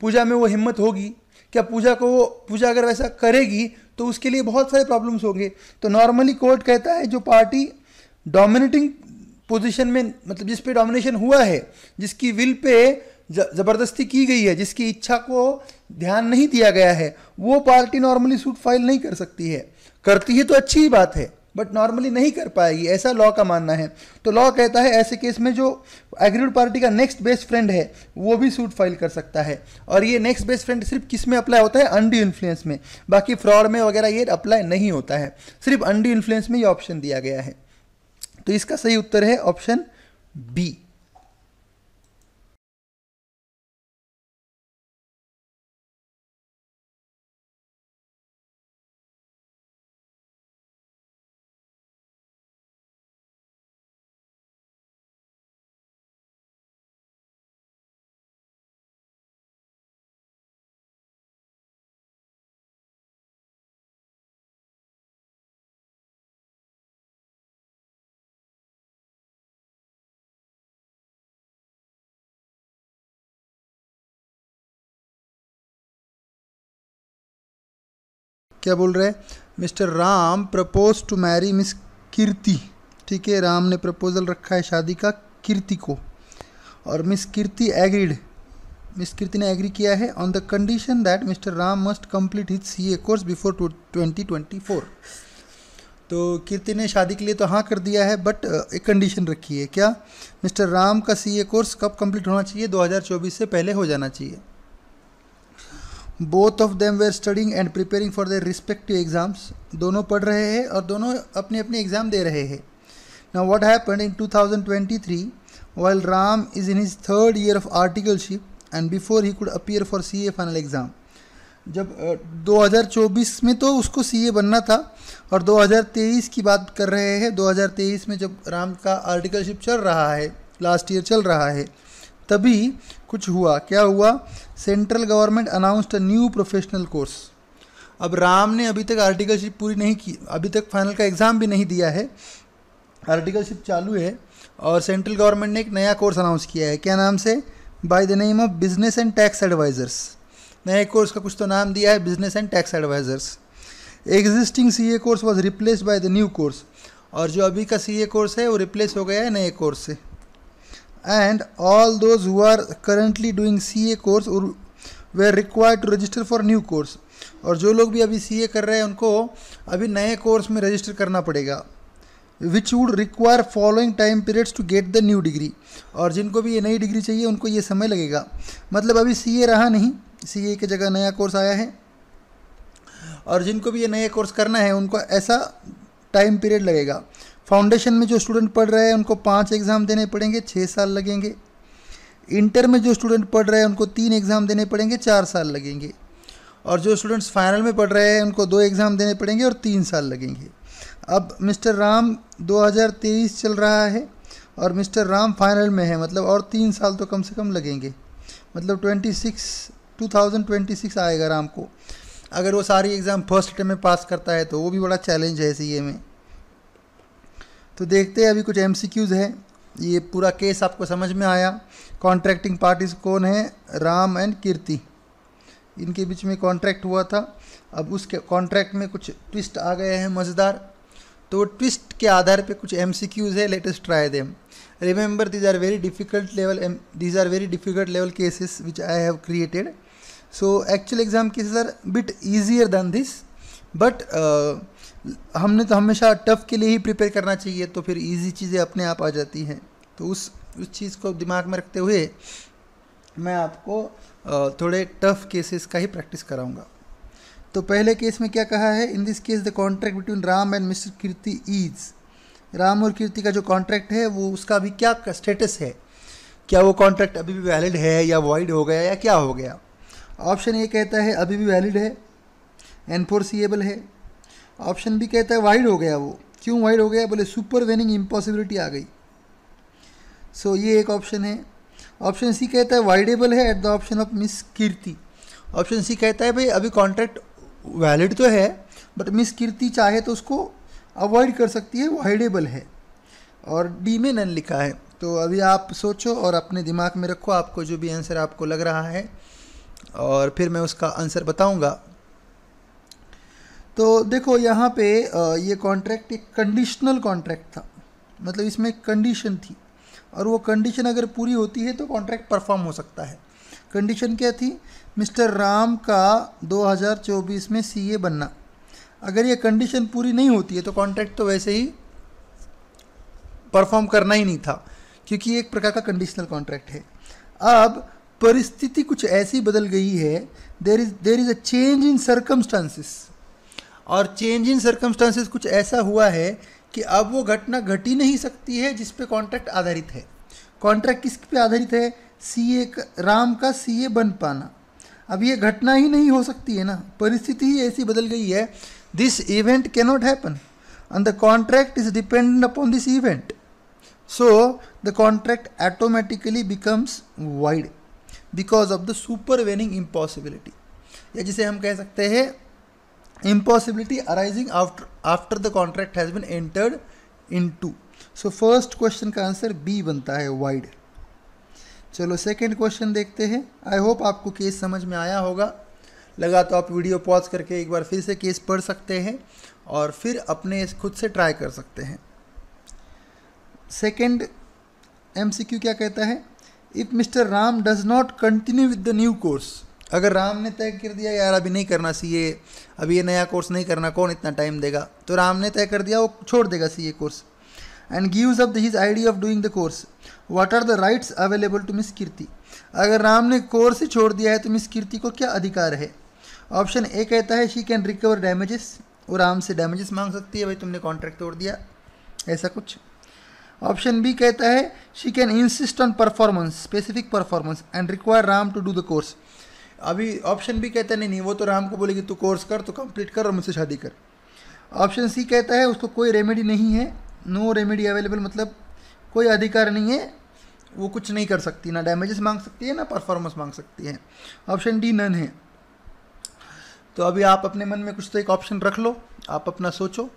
पूजा में वो हिम्मत होगी क्या? पूजा अगर वैसा करेगी तो उसके लिए बहुत सारे प्रॉब्लम्स होंगे। तो नॉर्मली कोर्ट कहता है जो पार्टी डोमिनेटिंग पोजीशन में, मतलब जिस पे डोमिनेशन हुआ है, जिसकी विल पे ज़बरदस्ती की गई है, जिसकी इच्छा को ध्यान नहीं दिया गया है, वो पार्टी नॉर्मली सूट फाइल नहीं कर सकती है। करती है तो अच्छी ही बात है, बट नॉर्मली नहीं कर पाएगी, ऐसा लॉ का मानना है। तो लॉ कहता है ऐसे केस में जो एग्रीड पार्टी का नेक्स्ट बेस्ट फ्रेंड है वो भी सूट फाइल कर सकता है। और ये नेक्स्ट बेस्ट फ्रेंड सिर्फ किस में अप्लाई होता है? अंडर इन्फ्लुएंस में। बाकी फ्रॉड में वगैरह ये अप्लाई नहीं होता है, सिर्फ अंडर इन्फ्लुएंस में ये ऑप्शन दिया गया है। तो इसका सही उत्तर है ऑप्शन बी। क्या बोल रहे हैं? Mister Ram propose to marry miss Kirti. ठीक है, राम ने प्रपोजल रखा है शादी का कीर्ति को, और मिस कीर्ति एग्रीड, मिस कीर्ति ने एग्री किया है on the condition that mister Ram must complete his CA course before 2024। तो कीर्ति ने शादी के लिए तो हाँ कर दिया है, बट एक कंडीशन रखी है। क्या? मिस्टर राम का सीए कोर्स कब कंप्लीट होना चाहिए? 2024 से पहले हो जाना चाहिए। Both of them were studying and preparing for their respective exams. दोनों पढ़ रहे हैं और दोनों अपने अपने एग्ज़ाम दे रहे हैं। Now what happened in 2023 while Ram is in his third year of articleship and before he could appear for CA final exam. जब 2024 में तो उसको सीए बनना था, और 2023 की बात कर रहे हैं। 2023 में जब राम का आर्टिकलशिप चल रहा है, लास्ट ईयर चल रहा है, तभी कुछ हुआ। क्या हुआ? Central government announced a new professional course. अब राम ने अभी तक आर्टिकलशिप पूरी नहीं की, अभी तक फाइनल का एग्ज़ाम भी नहीं दिया है, आर्टिकलशिप चालू है, और सेंट्रल गवर्नमेंट ने एक नया कोर्स अनाउंस किया है। क्या नाम से? By the name of business and tax advisers. नए कोर्स का कुछ तो नाम दिया है, business and tax advisers. Existing CA course was replace by the new course, और जो अभी का सीए कोर्स है वो रिप्लेस हो गया है नए कोर्स से। And all those who are currently doing CA course were required to register for new course, और जो लोग भी अभी सीए कर रहे हैं उनको अभी नए कोर्स में रजिस्टर करना पड़ेगा। Which would require following time periods to get the new degree, और जिनको भी ये नई डिग्री चाहिए उनको ये समय लगेगा। मतलब अभी सीए रहा नहीं, सीए की जगह नया कोर्स आया है, और जिनको भी ये नया कोर्स करना है उनको ऐसा टाइम पीरियड लगेगा। फाउंडेशन में जो स्टूडेंट पढ़ रहे हैं उनको 5 एग्ज़ाम देने पड़ेंगे, 6 साल लगेंगे। इंटर में जो स्टूडेंट पढ़ रहे हैं उनको 3 एग्ज़ाम देने पड़ेंगे, 4 साल लगेंगे। और जो स्टूडेंट्स फाइनल में पढ़ रहे हैं उनको 2 एग्ज़ाम देने पड़ेंगे और 3 साल लगेंगे। अब मिस्टर राम 2023 चल रहा है और मिस्टर राम फाइनल में है, मतलब और 3 साल तो कम से कम लगेंगे, मतलब 2026 आएगा राम को। अगर वो सारी एग्ज़ाम फर्स्ट अटेम्प्ट में पास करता है तो वो भी बड़ा चैलेंज है सीए में। तो देखते हैं, अभी कुछ एमसीक्यूज़ है। ये पूरा केस आपको समझ में आया। कॉन्ट्रैक्टिंग पार्टीज कौन है? राम एंड कीर्ति, इनके बीच में कॉन्ट्रैक्ट हुआ था। अब उसके कॉन्ट्रैक्ट में कुछ ट्विस्ट आ गए हैं मज़ेदार, तो ट्विस्ट के आधार पे कुछ एमसीक्यूज़ है, let us try them. Remember these are very difficult level cases which I have created. So actual exam cases are bit easier than this, but हमने तो हमेशा टफ़ के लिए ही प्रिपेयर करना चाहिए, तो फिर इजी चीज़ें अपने आप आ जाती हैं। तो उस चीज़ को दिमाग में रखते हुए मैं आपको थोड़े टफ़ केसेस का ही प्रैक्टिस कराऊंगा। तो पहले केस में क्या कहा है? इन this case the contract between Ram and mister Kirti is, Ram और कीर्ति का जो कॉन्ट्रैक्ट है वो उसका अभी क्या स्टेटस है, क्या वो कॉन्ट्रैक्ट अभी भी वैलिड है या वॉइड हो गया या क्या हो गया। ऑप्शन ए कहता है अभी भी वैलिड है, एनफोर्सिएबल है। ऑप्शन बी कहता है वाइड हो गया। वो क्यों वाइड हो गया? बोले सुपर वेनिंग इम्पॉसिबिलिटी आ गई। सो ये एक ऑप्शन है। ऑप्शन सी कहता है वाइडेबल है at the option of miss Kirti. Option C कहता है भाई अभी कॉन्ट्रैक्ट वैलिड तो है बट मिस कीर्ति चाहे तो उसको अवॉइड कर सकती है, वाइडेबल है। और डी में नन लिखा है। तो अभी आप सोचो और अपने दिमाग में रखो आपको जो भी आंसर आपको लग रहा है, और फिर मैं उसका आंसर बताऊंगा। तो देखो यहाँ पे ये कॉन्ट्रैक्ट एक कंडीशनल कॉन्ट्रैक्ट था, मतलब इसमें कंडीशन थी, और वो कंडीशन अगर पूरी होती है तो कॉन्ट्रैक्ट परफॉर्म हो सकता है। कंडीशन क्या थी? मिस्टर राम का 2024 में सीए बनना। अगर ये कंडीशन पूरी नहीं होती है तो कॉन्ट्रैक्ट तो वैसे ही परफॉर्म करना ही नहीं था, क्योंकि ये एक प्रकार का कंडीशनल कॉन्ट्रैक्ट है। अब परिस्थिति कुछ ऐसी बदल गई है, there is a change in circumstances, और चेंज इन सर्कमस्टांसिस कुछ ऐसा हुआ है कि अब वो घटना घट ही नहीं सकती है जिस पे कॉन्ट्रैक्ट आधारित है। कॉन्ट्रैक्ट किस पे आधारित है? सीए, राम का सीए बन पाना। अब ये घटना ही नहीं हो सकती है ना, परिस्थिति ही ऐसी बदल गई है। This event cannot happen and the contract is dependent upon this event, so the contract automatically becomes wide because of the super वेनिंग impossibility, या जिसे हम कह सकते हैं impossibility arising after the contract has been entered into. So first question का answer B बनता है, wide. चलो सेकंड क्वेश्चन देखते हैं। आई होप आपको केस समझ में आया होगा। लगा तो आप वीडियो पॉज करके एक बार फिर से केस पढ़ सकते हैं और फिर अपने खुद से ट्राई कर सकते हैं। सेकंड एमसीक्यू क्या कहता है? If mister Ram does not continue with the new course, अगर राम ने तय कर दिया यार अभी नहीं करना सीए, अभी ये नया कोर्स नहीं करना, कौन इतना टाइम देगा, तो राम ने तय कर दिया वो छोड़ देगा CA course, and gives up his idea of doing the course, what are the rights available to miss Kirti. अगर राम ने कोर्स ही छोड़ दिया है तो मिस कीर्ति को क्या अधिकार है? ऑप्शन ए कहता है शी कैन रिकवर डैमेजेस, वो राम से डैमेजेस मांग सकती है, भाई तुमने कॉन्ट्रैक्ट तोड़ दिया, ऐसा कुछ। ऑप्शन बी कहता है she can insist on performance, specific performance, and require Ram to do the course. अभी ऑप्शन बी कहता है नहीं, वो तो राम को बोलेगी तू कोर्स कर, तो कंप्लीट कर और मुझसे शादी कर। ऑप्शन सी कहता है उसको कोई रेमेडी नहीं है, नो रेमेडी अवेलेबल, मतलब कोई अधिकार नहीं है, वो कुछ नहीं कर सकती, ना डैमेजेस मांग सकती है ना परफॉर्मेंस मांग सकती है। ऑप्शन डी नन है। तो अभी आप अपने मन में कुछ तो एक ऑप्शन रख लो, आप अपना सोचो,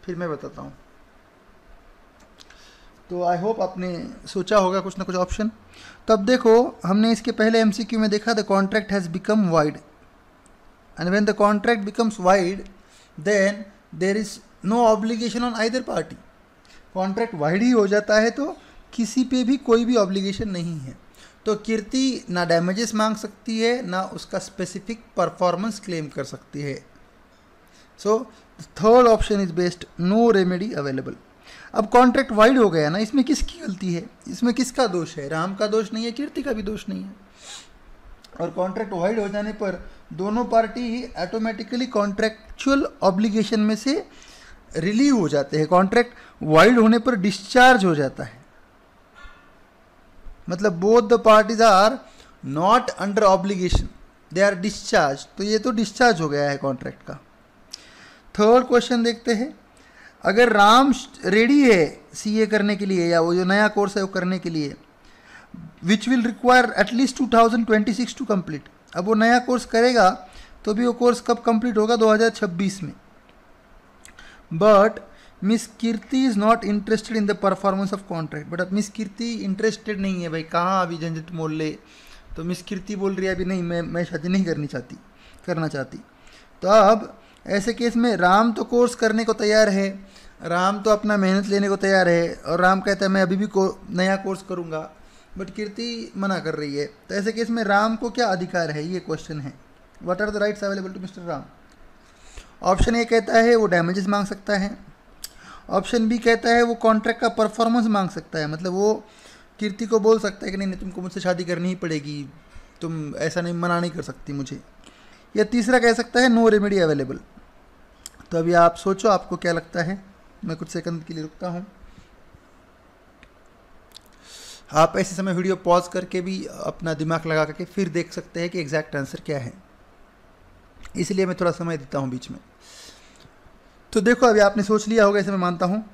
फिर मैं बताता हूँ। तो आई होप आपने सोचा होगा कुछ ना कुछ ऑप्शन। तो अब देखो, हमने इसके पहले एमसीक्यू में देखा the contract has become void, and when the contract becomes void then there is no obligation on either party. Contract void ही हो जाता है तो किसी पे भी कोई भी ऑब्लिगेशन नहीं है, तो कीर्ति ना डैमेजेस मांग सकती है ना उसका स्पेसिफिक परफॉर्मेंस क्लेम कर सकती है। So third option is best, no remedy available. अब कॉन्ट्रैक्ट वाइड हो गया ना, इसमें किसकी गलती है, इसमें किसका दोष है? राम का दोष नहीं है, कीर्ति का भी दोष नहीं है। और कॉन्ट्रैक्ट वाइड हो जाने पर दोनों पार्टी ही ऑटोमेटिकली कॉन्ट्रैक्चुअल ऑब्लिगेशन में से रिलीव हो जाते हैं। कॉन्ट्रैक्ट वाइड होने पर डिस्चार्ज हो जाता है, मतलब both the parties are not under obligation, they are discharge. तो ये तो डिस्चार्ज हो गया है कॉन्ट्रैक्ट का। थर्ड क्वेश्चन देखते हैं, अगर राम रेडी है सीए करने के लिए या वो जो नया कोर्स है वो करने के लिए, which will require at least 2026 to complete. अब वो नया कोर्स करेगा तो भी वो कोर्स कब कंप्लीट होगा? 2026 में। But miss Kirti is not interested in the performance of contract. But अब मिस कीर्ति इंटरेस्टेड नहीं है भाई, कहाँ अभी झंझट मोल ले। तो मिस कीर्ति बोल रही है अभी नहीं, मैं शादी नहीं करना चाहती। तो अब ऐसे केस में राम तो कोर्स करने को तैयार है, राम तो अपना मेहनत लेने को तैयार है, और राम कहता है मैं अभी भी नया कोर्स करूँगा, बट कीर्ति मना कर रही है। तो ऐसे केस में राम को क्या अधिकार है, ये क्वेश्चन है। What are the rights available to mister Ram? Option A कहता है वो डैमेजेस मांग सकता है, ऑप्शन बी कहता है वो कॉन्ट्रैक्ट का परफॉर्मेंस मांग सकता है, मतलब वो कीर्ति को बोल सकता है कि नहीं तुमको मुझसे शादी करनी ही पड़ेगी, तुम ऐसा नहीं मना नहीं कर सकती मुझे। या तीसरा कह सकता है नो रेमेडी अवेलेबल। तो अभी आप सोचो आपको क्या लगता है, मैं कुछ सेकंड के लिए रुकता हूँ। आप ऐसे समय वीडियो पॉज करके भी अपना दिमाग लगा करके फिर देख सकते हैं कि एग्जैक्ट आंसर क्या है, इसलिए मैं थोड़ा समय देता हूँ बीच में। तो देखो अभी आपने सोच लिया होगा, ऐसे मैं मानता हूँ।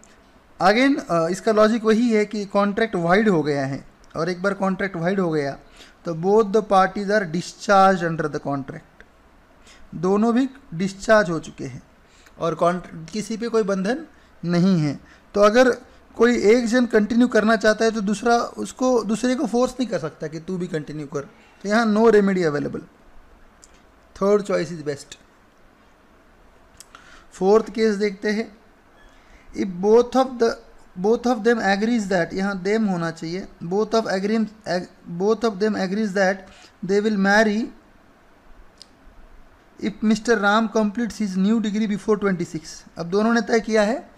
अगेन इसका लॉजिक वही है कि कॉन्ट्रैक्ट वाइड हो गया है, और एक बार कॉन्ट्रैक्ट वाइड हो गया तो both the parties are discharge under the contract, दोनों भी डिस्चार्ज हो चुके हैं और किसी पे कोई बंधन नहीं है। तो अगर कोई एक जन कंटिन्यू करना चाहता है तो दूसरे को फोर्स नहीं कर सकता कि तू भी कंटिन्यू कर। तो यहाँ no remedy available, third choice is best. Fourth case देखते हैं, if both of them agrees that, यहाँ देम होना चाहिए, both of them agrees that they will marry if mister Ram completes his new degree before 26। अब दोनों ने तय किया है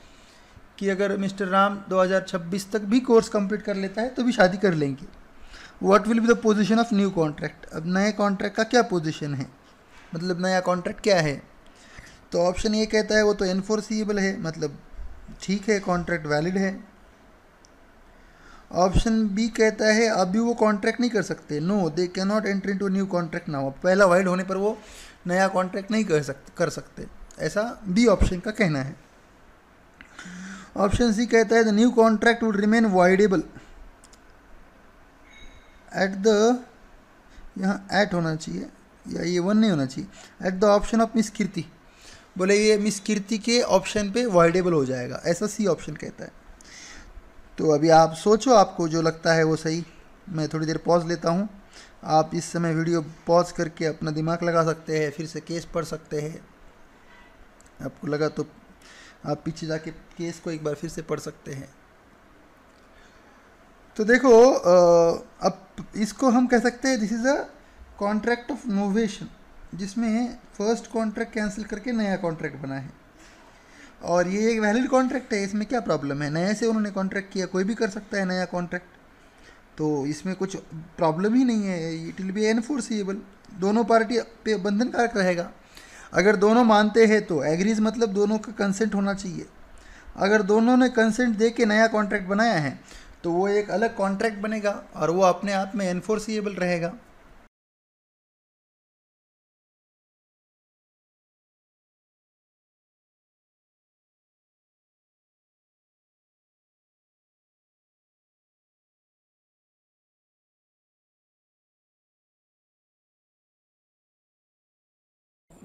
कि अगर मिस्टर राम 2026 तक भी कोर्स कंप्लीट कर लेता है तो भी शादी कर लेंगे। What will be the position of new contract? अब नए कॉन्ट्रैक्ट का क्या पोजीशन है, मतलब नया कॉन्ट्रैक्ट क्या है? तो ऑप्शन ए कहता है वो तो एनफोर्सिएबल है, मतलब ठीक है कॉन्ट्रैक्ट वैलिड है। ऑप्शन बी कहता है अभी वो कॉन्ट्रैक्ट नहीं कर सकते, no they can not enter into new contract now. पहला वाइड होने पर वो नया कॉन्ट्रैक्ट नहीं कर सकते, ऐसा बी ऑप्शन का कहना है। ऑप्शन सी कहता है the new contract would remain voidable at the, यहाँ एट होना चाहिए या ये वन नहीं होना चाहिए, at the option of miss Kirti. बोले ये मिस कीर्ति के ऑप्शन पे वाइडेबल हो जाएगा, ऐसा सी ऑप्शन कहता है। तो अभी आप सोचो आपको जो लगता है वो सही। मैं थोड़ी देर पॉज लेता हूँ, आप इस समय वीडियो पॉज करके अपना दिमाग लगा सकते हैं, फिर से केस पढ़ सकते हैं, आपको लगा तो आप पीछे जाके केस को एक बार फिर से पढ़ सकते हैं। तो देखो अब इसको हम कह सकते हैं this is a contract of novation, जिसमें फर्स्ट कॉन्ट्रैक्ट कैंसिल करके नया कॉन्ट्रैक्ट बना है, और ये एक वैलिड कॉन्ट्रैक्ट है, इसमें क्या प्रॉब्लम है? नए से उन्होंने कॉन्ट्रैक्ट किया, कोई भी कर सकता है नया कॉन्ट्रैक्ट, तो इसमें कुछ प्रॉब्लम ही नहीं है। इट विल बी एनफोर्सिएबल, दोनों पार्टी पे बंधन कारक रहेगा। अगर दोनों मानते हैं तो एग्रीज, मतलब दोनों का कंसेंट होना चाहिए। अगर दोनों ने कंसेंट दे के नया कॉन्ट्रैक्ट बनाया है तो वो एक अलग कॉन्ट्रैक्ट बनेगा और वो अपने आप में एनफोर्सिएबल रहेगा।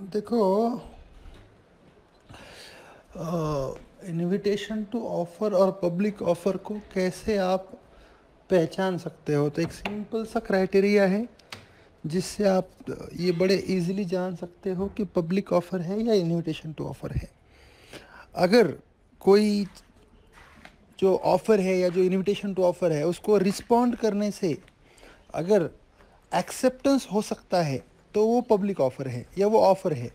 देखो इनविटेशन टू ऑफर और पब्लिक ऑफर को कैसे आप पहचान सकते हो? तो एक सिंपल सा क्राइटेरिया है जिससे आप ये बड़े इजीली जान सकते हो कि पब्लिक ऑफर है या इनविटेशन टू ऑफर है। अगर कोई जो ऑफ़र है या जो इनविटेशन टू ऑफ़र है उसको रिस्पॉन्ड करने से अगर एक्सेप्टेंस हो सकता है तो वो पब्लिक ऑफ़र है या वो ऑफ़र है।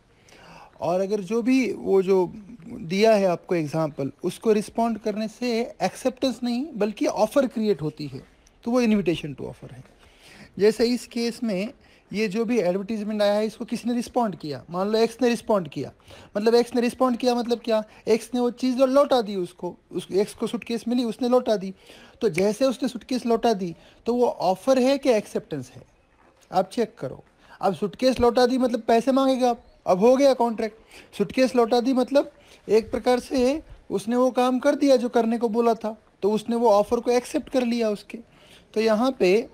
और अगर जो भी वो जो दिया है आपको एग्जाम्पल, उसको रिस्पॉन्ड करने से एक्सेप्टेंस नहीं बल्कि ऑफ़र क्रिएट होती है, तो वो इनविटेशन टू ऑफ़र है। जैसे इस केस में ये जो भी एडवर्टीजमेंट आया है, इसको किसने रिस्पॉन्ड किया? मान लो एक्स ने रिस्पॉन्ड किया, मतलब एक्स ने रिस्पॉन्ड किया मतलब क्या? एक्स ने वो चीज़ लौटा दी उसको, उस एक्स को सूटकेस मिली, उसने लौटा दी। तो जैसे उसने सूटकेस लौटा दी, तो वो ऑफ़र है कि एक्सेप्टेंस है? आप चेक करो। अब सूटकेस लौटा दी मतलब पैसे मांगेगा आप, अब हो गया कॉन्ट्रैक्ट। सूटकेस लौटा दी मतलब एक प्रकार से उसने वो काम कर दिया जो करने को बोला था, तो उसने वो ऑफ़र को एक्सेप्ट कर लिया उसके। तो यहाँ पे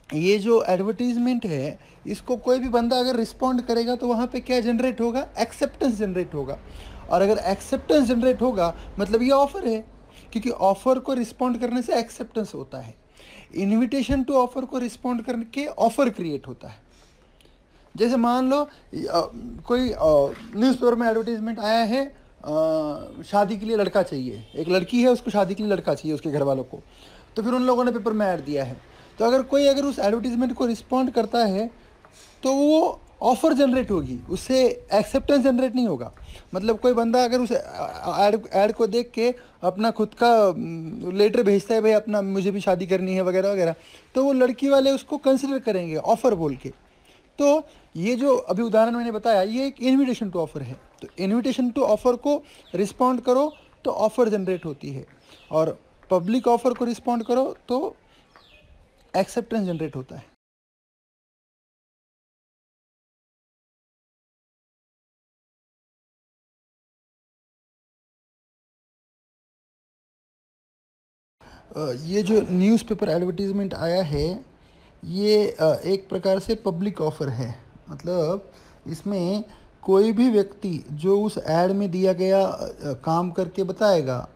ये जो एडवर्टीजमेंट है, इसको कोई भी बंदा अगर रिस्पॉन्ड करेगा तो वहाँ पे क्या जनरेट होगा? एक्सेप्टेंस जनरेट होगा। और अगर एक्सेप्टेंस जनरेट होगा मतलब ये ऑफ़र है, क्योंकि ऑफ़र को रिस्पॉन्ड करने से एक्सेप्टेंस होता है। इनविटेशन टू ऑफ़र को रिस्पॉन्ड करके ऑफ़र क्रिएट होता है। जैसे मान लो कोई न्यूज़पेपर में एडवर्टीजमेंट आया है, शादी के लिए लड़का चाहिए, एक लड़की है, उसको शादी के लिए लड़का चाहिए उसके घर वालों को, तो फिर उन लोगों ने पेपर में ऐड दिया है। तो अगर उस एडवर्टीजमेंट को रिस्पॉन्ड करता है तो वो ऑफ़र जनरेट होगी, उससे एक्सेप्टेंस जनरेट नहीं होगा। मतलब कोई बंदा अगर उस ऐड को देख के अपना खुद का लेटर भेजता है, भाई अपना मुझे भी शादी करनी है वगैरह वगैरह, तो वो लड़की वाले उसको कंसिडर करेंगे ऑफ़र बोल के। तो ये जो अभी उदाहरण मैंने बताया, ये एक इनविटेशन टू ऑफ़र है। तो इनविटेशन टू ऑफ़र को रिस्पॉन्ड करो तो ऑफ़र जनरेट होती है, और पब्लिक ऑफ़र को रिस्पॉन्ड करो तो एक्सेप्टेंस जनरेट होता है। ये जो न्यूज़पेपर एडवर्टीज़मेंट आया है, ये एक प्रकार से पब्लिक ऑफ़र है। मतलब इसमें कोई भी व्यक्ति जो उस ऐड में दिया गया काम करके बताएगा,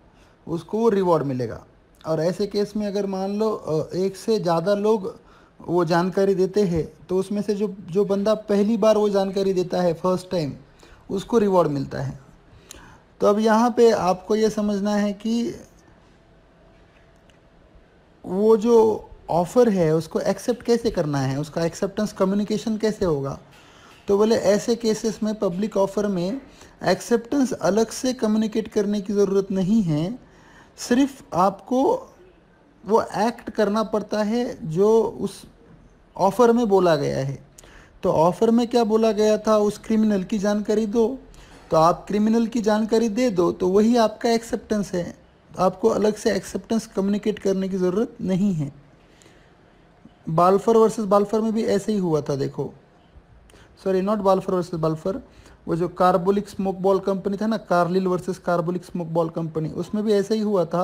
उसको वो रिवॉर्ड मिलेगा। और ऐसे केस में अगर मान लो एक से ज़्यादा लोग वो जानकारी देते हैं, तो उसमें से जो जो बंदा पहली बार वो जानकारी देता है फर्स्ट टाइम, उसको रिवॉर्ड मिलता है। तो अब यहाँ पे आपको ये समझना है कि वो जो ऑफ़र है उसको एक्सेप्ट कैसे करना है, उसका एक्सेप्टेंस कम्युनिकेशन कैसे होगा। तो बोले ऐसे केसेस में पब्लिक ऑफ़र में एक्सेप्टेंस अलग से कम्युनिकेट करने की ज़रूरत नहीं है, सिर्फ आपको वो एक्ट करना पड़ता है जो उस ऑफ़र में बोला गया है। तो ऑफ़र में क्या बोला गया था, उस क्रिमिनल की जानकारी दो, तो आप क्रिमिनल की जानकारी दे दो तो वही आपका एक्सेप्टेंस है। आपको अलग से एक्सेप्टेंस कम्युनिकेट करने की ज़रूरत नहीं है। बाल्फर वर्सेस बाल्फर में भी ऐसे ही हुआ था, देखो, सॉरी नॉट बाल्फर वर्सेस बाल्फर, वो जो कार्बोलिक स्मोक बॉल कंपनी था ना, Carlill versus Carbolic Smoke Ball company, उसमें भी ऐसे ही हुआ था।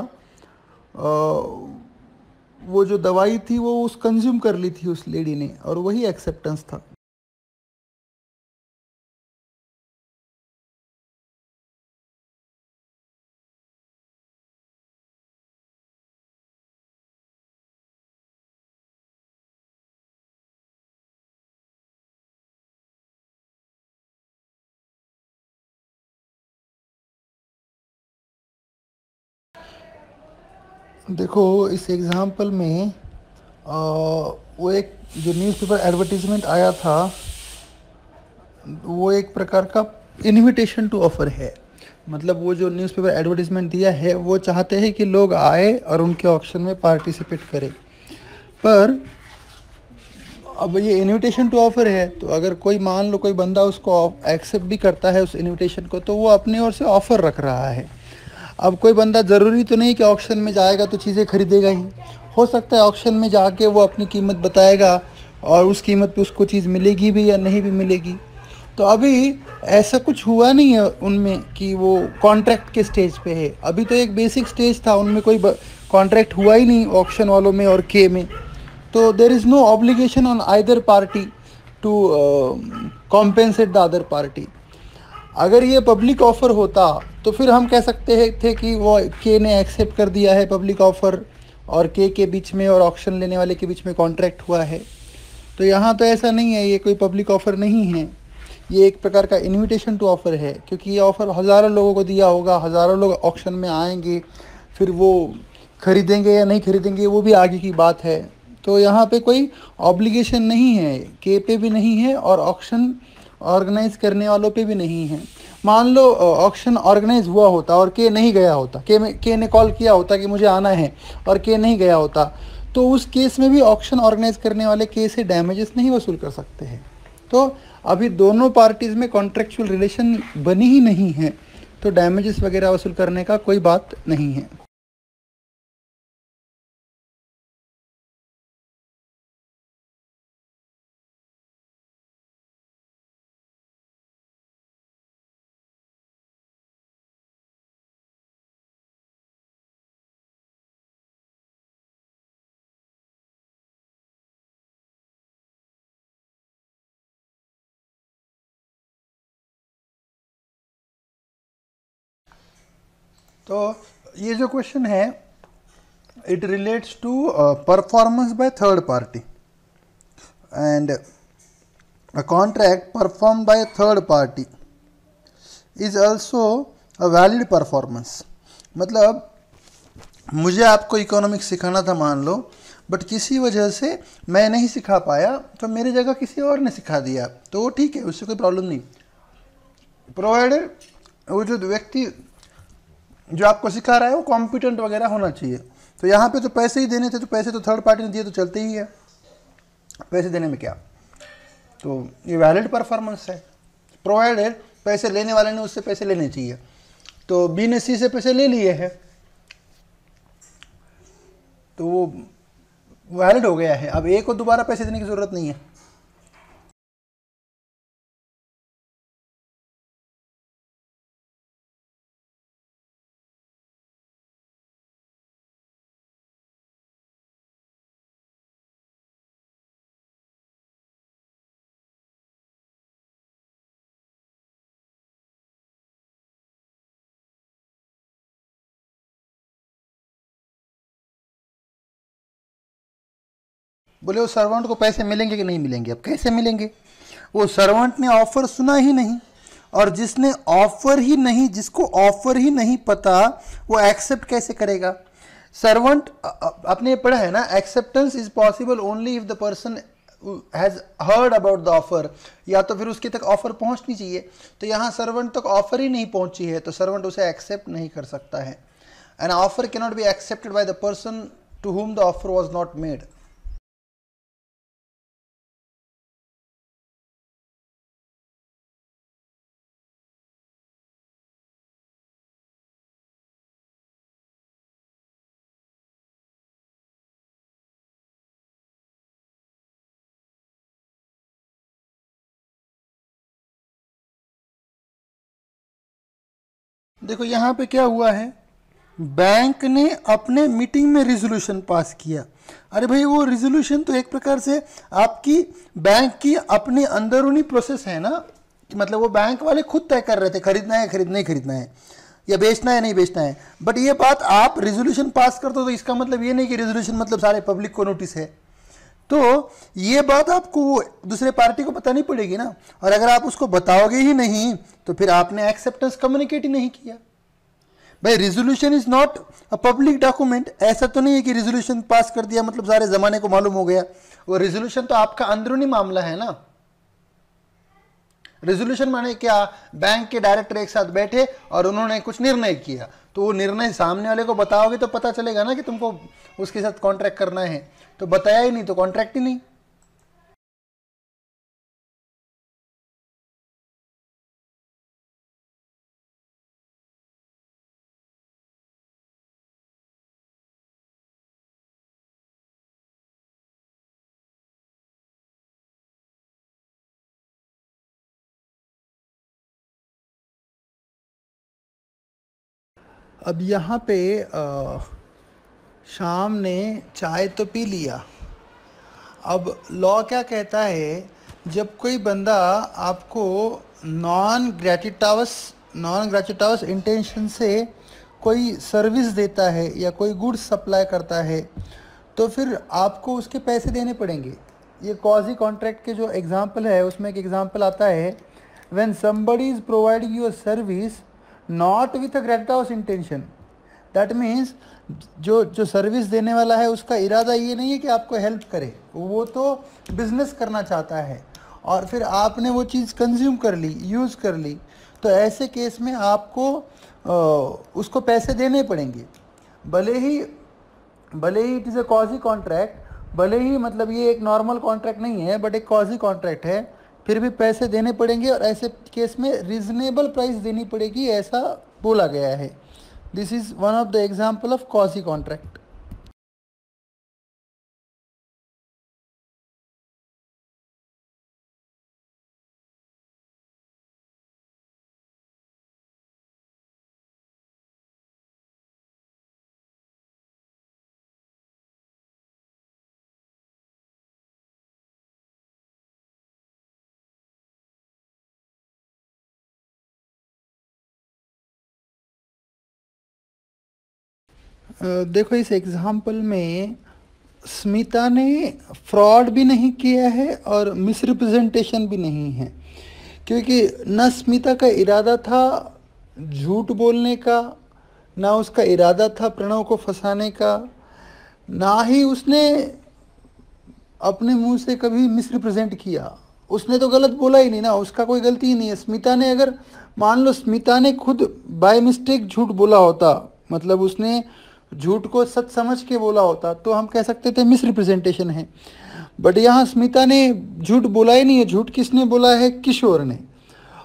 वो जो दवाई थी वो उस कंज्यूम कर ली थी उस लेडी ने, और वही एक्सेप्टेंस था। देखो इस एग्ज़ाम्पल में वो एक जो न्यूज़पेपर एडवर्टीज़मेंट आया था, वो एक प्रकार का इनविटेशन टू ऑफ़र है। मतलब वो जो न्यूज़पेपर एडवर्टीज़मेंट दिया है, वो चाहते हैं कि लोग आए और उनके ऑक्शन में पार्टिसिपेट करें। पर अब ये इनविटेशन टू ऑफ़र है, तो अगर कोई मान लो कोई बंदा उसको एक्सेप्ट भी करता है उस इनविटेशन को, तो वो अपनी ओर से ऑफ़र रख रहा है। अब कोई बंदा ज़रूरी तो नहीं कि ऑक्शन में जाएगा तो चीज़ें खरीदेगा ही, हो सकता है ऑक्शन में जाके वो अपनी कीमत बताएगा और उस कीमत पे उसको चीज़ मिलेगी भी या नहीं भी मिलेगी। तो अभी ऐसा कुछ हुआ नहीं है उनमें कि वो कॉन्ट्रैक्ट के स्टेज पे है, अभी तो एक बेसिक स्टेज था, उनमें कोई कॉन्ट्रैक्ट हुआ ही नहीं ऑक्शन वालों में और के में। तो there is no obligation on either party to compensate the other party. अगर ये पब्लिक ऑफ़र होता तो फिर हम कह सकते हैं थे कि वो के ने एक्सेप्ट कर दिया है पब्लिक ऑफ़र, और के बीच में और ऑक्शन लेने वाले के बीच में कॉन्ट्रैक्ट हुआ है। तो यहाँ तो ऐसा नहीं है, ये कोई पब्लिक ऑफ़र नहीं है, ये एक प्रकार का इनविटेशन टू ऑफ़र है, क्योंकि ये ऑफ़र हज़ारों लोगों को दिया होगा, हज़ारों लोग ऑक्शन में आएंगे, फिर वो ख़रीदेंगे या नहीं ख़रीदेंगे वो भी आगे की बात है। तो यहाँ पे कोई ऑब्लिगेशन नहीं है, के पे भी नहीं है और ऑक्शन ऑर्गेनाइज करने वालों पे भी नहीं है। मान लो ऑक्शन ऑर्गेनाइज हुआ होता और के नहीं गया होता, के ने कॉल किया होता कि मुझे आना है और के नहीं गया होता, तो उस केस में भी ऑक्शन ऑर्गेनाइज करने वाले के से डैमेजेस नहीं वसूल कर सकते हैं। तो अभी दोनों पार्टीज़ में कॉन्ट्रेक्चुअल रिलेशन बनी ही नहीं है, तो डैमेजेस वगैरह वसूल करने का कोई बात नहीं है। तो ये जो क्वेश्चन है, it relates to performance by third party and a contract perform by third party is also a valid performance. मतलब मुझे आपको इकोनॉमिक्स सिखाना था मान लो, बट किसी वजह से मैं नहीं सिखा पाया, तो मेरी जगह किसी और ने सिखा दिया, तो वो ठीक है, उससे कोई प्रॉब्लम नहीं, प्रोवाइडेड वो जो व्यक्ति जो आपको सिखा रहा है वो कॉम्पिटेंट वगैरह होना चाहिए। तो यहाँ पे तो पैसे ही देने थे, तो पैसे तो थर्ड पार्टी ने दिए तो चलते ही है, पैसे देने में क्या, तो ये वैलिड परफॉर्मेंस है। प्रोवाइडेड पैसे लेने वाले ने उससे पैसे लेने चाहिए, तो बी ने सी से पैसे ले लिए हैं, तो वो वैलिड हो गया है। अब ए को दोबारा पैसे देने की ज़रूरत नहीं है। बोले वो सर्वेंट को पैसे मिलेंगे कि नहीं मिलेंगे? अब कैसे मिलेंगे, वो सर्वेंट ने ऑफर सुना ही नहीं, और जिसने ऑफर ही नहीं, जिसको ऑफर ही नहीं पता, वो एक्सेप्ट कैसे करेगा? सर्वेंट, आपने पढ़ा है ना, acceptance is possible only if the person has heard about the offer, या तो फिर उसके तक ऑफर पहुंचनी चाहिए। तो यहाँ सर्वेंट तक ऑफर ही नहीं पहुंची है, तो सर्वेंट उसे एक्सेप्ट नहीं कर सकता है। An offer can not be accepted by the person to whom the offer was not made. देखो यहाँ पे क्या हुआ है, बैंक ने अपने मीटिंग में रिजोल्यूशन पास किया। अरे भाई, वो रिजोल्यूशन तो एक प्रकार से आपकी बैंक की अपनी अंदरूनी प्रोसेस है ना, कि मतलब वो बैंक वाले खुद तय कर रहे थे खरीदना है, नहीं खरीदना है, या बेचना है नहीं बेचना है। बट ये बात आप रिजोल्यूशन पास करते हो तो इसका मतलब ये नहीं कि रिजोल्यूशन मतलब सारे पब्लिक को नोटिस है। तो ये बात आपको दूसरे पार्टी को पता नहीं पड़ेगी ना, और अगर आप उसको बताओगे ही नहीं तो फिर आपने एक्सेप्टेंस कम्युनिकेट ही नहीं किया। भाई, resolution is not a public document. ऐसा तो नहीं है कि रिजोल्यूशन पास कर दिया मतलब सारे जमाने को मालूम हो गया। वो रिजोल्यूशन तो आपका अंदरूनी मामला है ना। रिजोल्यूशन माने क्या, बैंक के डायरेक्टर एक साथ बैठे और उन्होंने कुछ निर्णय किया, तो वो निर्णय सामने वाले को बताओगे तो पता चलेगा ना कि तुमको उसके साथ कॉन्ट्रैक्ट करना है। तो बताया ही नहीं तो कॉन्ट्रैक्ट ही नहीं। अब यहाँ पे शाम ने चाय तो पी लिया। अब लॉ क्या कहता है, जब कोई बंदा आपको नॉन ग्रेचुटस इंटेंशन से कोई सर्विस देता है या कोई गुड्स सप्लाई करता है, तो फिर आपको उसके पैसे देने पड़ेंगे। ये क्वाजी कॉन्ट्रैक्ट के जो एग्जांपल है उसमें एक एग्जांपल आता है, when somebody is providing you a service not with a gratuitous intention. That means जो सर्विस देने वाला है उसका इरादा ये नहीं है कि आपको हेल्प करे, वो तो बिजनेस करना चाहता है। और फिर आपने वो चीज़ कंज्यूम कर ली, यूज़ कर ली, तो ऐसे केस में आपको उसको पैसे देने पड़ेंगे। भले ही इट इज़ अ कॉजी कॉन्ट्रैक्ट, भले ही मतलब ये एक नॉर्मल कॉन्ट्रैक्ट नहीं है बट एक कॉजी कॉन्ट्रैक्ट है, फिर भी पैसे देने पड़ेंगे और ऐसे केस में रीजनेबल प्राइस देनी पड़ेगी, ऐसा बोला गया है। This is one of the example of quasi contract. देखो इस एग्जाम्पल में स्मिता ने फ्रॉड भी नहीं किया है और मिसरिप्रेजेंटेशन भी नहीं है, क्योंकि न स्मिता का इरादा था झूठ बोलने का, ना उसका इरादा था प्रणव को फंसाने का, ना ही उसने अपने मुंह से कभी मिसरिप्रेजेंट किया। उसने तो गलत बोला ही नहीं ना, उसका कोई गलती ही नहीं है। स्मिता ने अगर मान लो स्मिता ने खुद बाय मिस्टेक झूठ बोला होता, मतलब उसने झूठ को सच समझ के बोला होता, तो हम कह सकते थे मिसरिप्रेजेंटेशन है। बट यहाँ स्मिता ने झूठ बोला ही नहीं है। झूठ किसने बोला है? किशोर ने।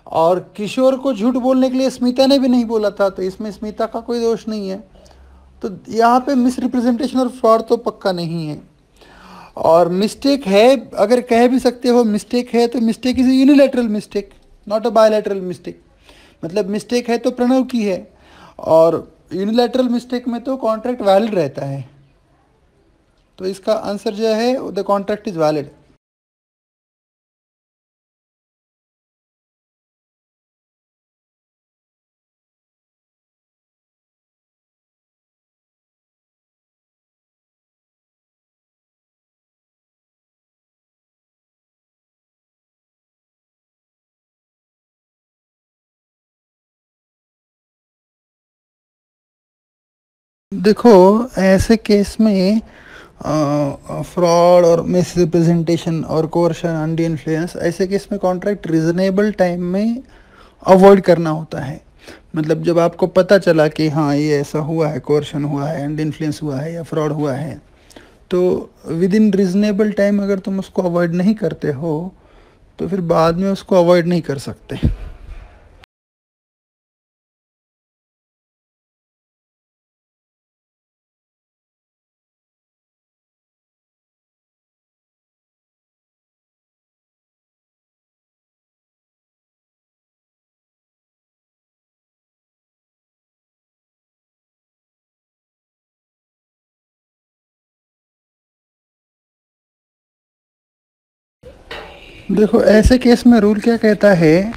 और किशोर को झूठ बोलने के लिए स्मिता ने भी नहीं बोला था, तो इसमें स्मिता का कोई दोष नहीं है। तो यहाँ पे मिसरिप्रेजेंटेशन और फ्रॉड तो पक्का नहीं है। और मिस्टेक है, अगर कह भी सकते हो मिस्टेक है, तो mistake is unilateral mistake, not a bilateral mistake. मतलब मिस्टेक है तो प्रणव की है, और यूनिलैटरल मिस्टेक में तो कॉन्ट्रैक्ट वैलिड रहता है। तो इसका आंसर जो है द कॉन्ट्रैक्ट इज वैलिड। देखो ऐसे केस में फ्रॉड और मिसरिप्रेजेंटेशन और कोर्शन, अंडी इन्फ्लुएंस, ऐसे केस में कॉन्ट्रैक्ट रीजनेबल टाइम में अवॉइड करना होता है। मतलब जब आपको पता चला कि हाँ ये ऐसा हुआ है, कोर्शन हुआ है, अंडी इन्फ्लुएंस हुआ है या फ्रॉड हुआ है, तो विद इन रीजनेबल टाइम अगर तुम उसको अवॉइड नहीं करते हो तो फिर बाद में उसको अवॉइड नहीं कर सकते। देखो ऐसे केस में रूल क्या कहता है,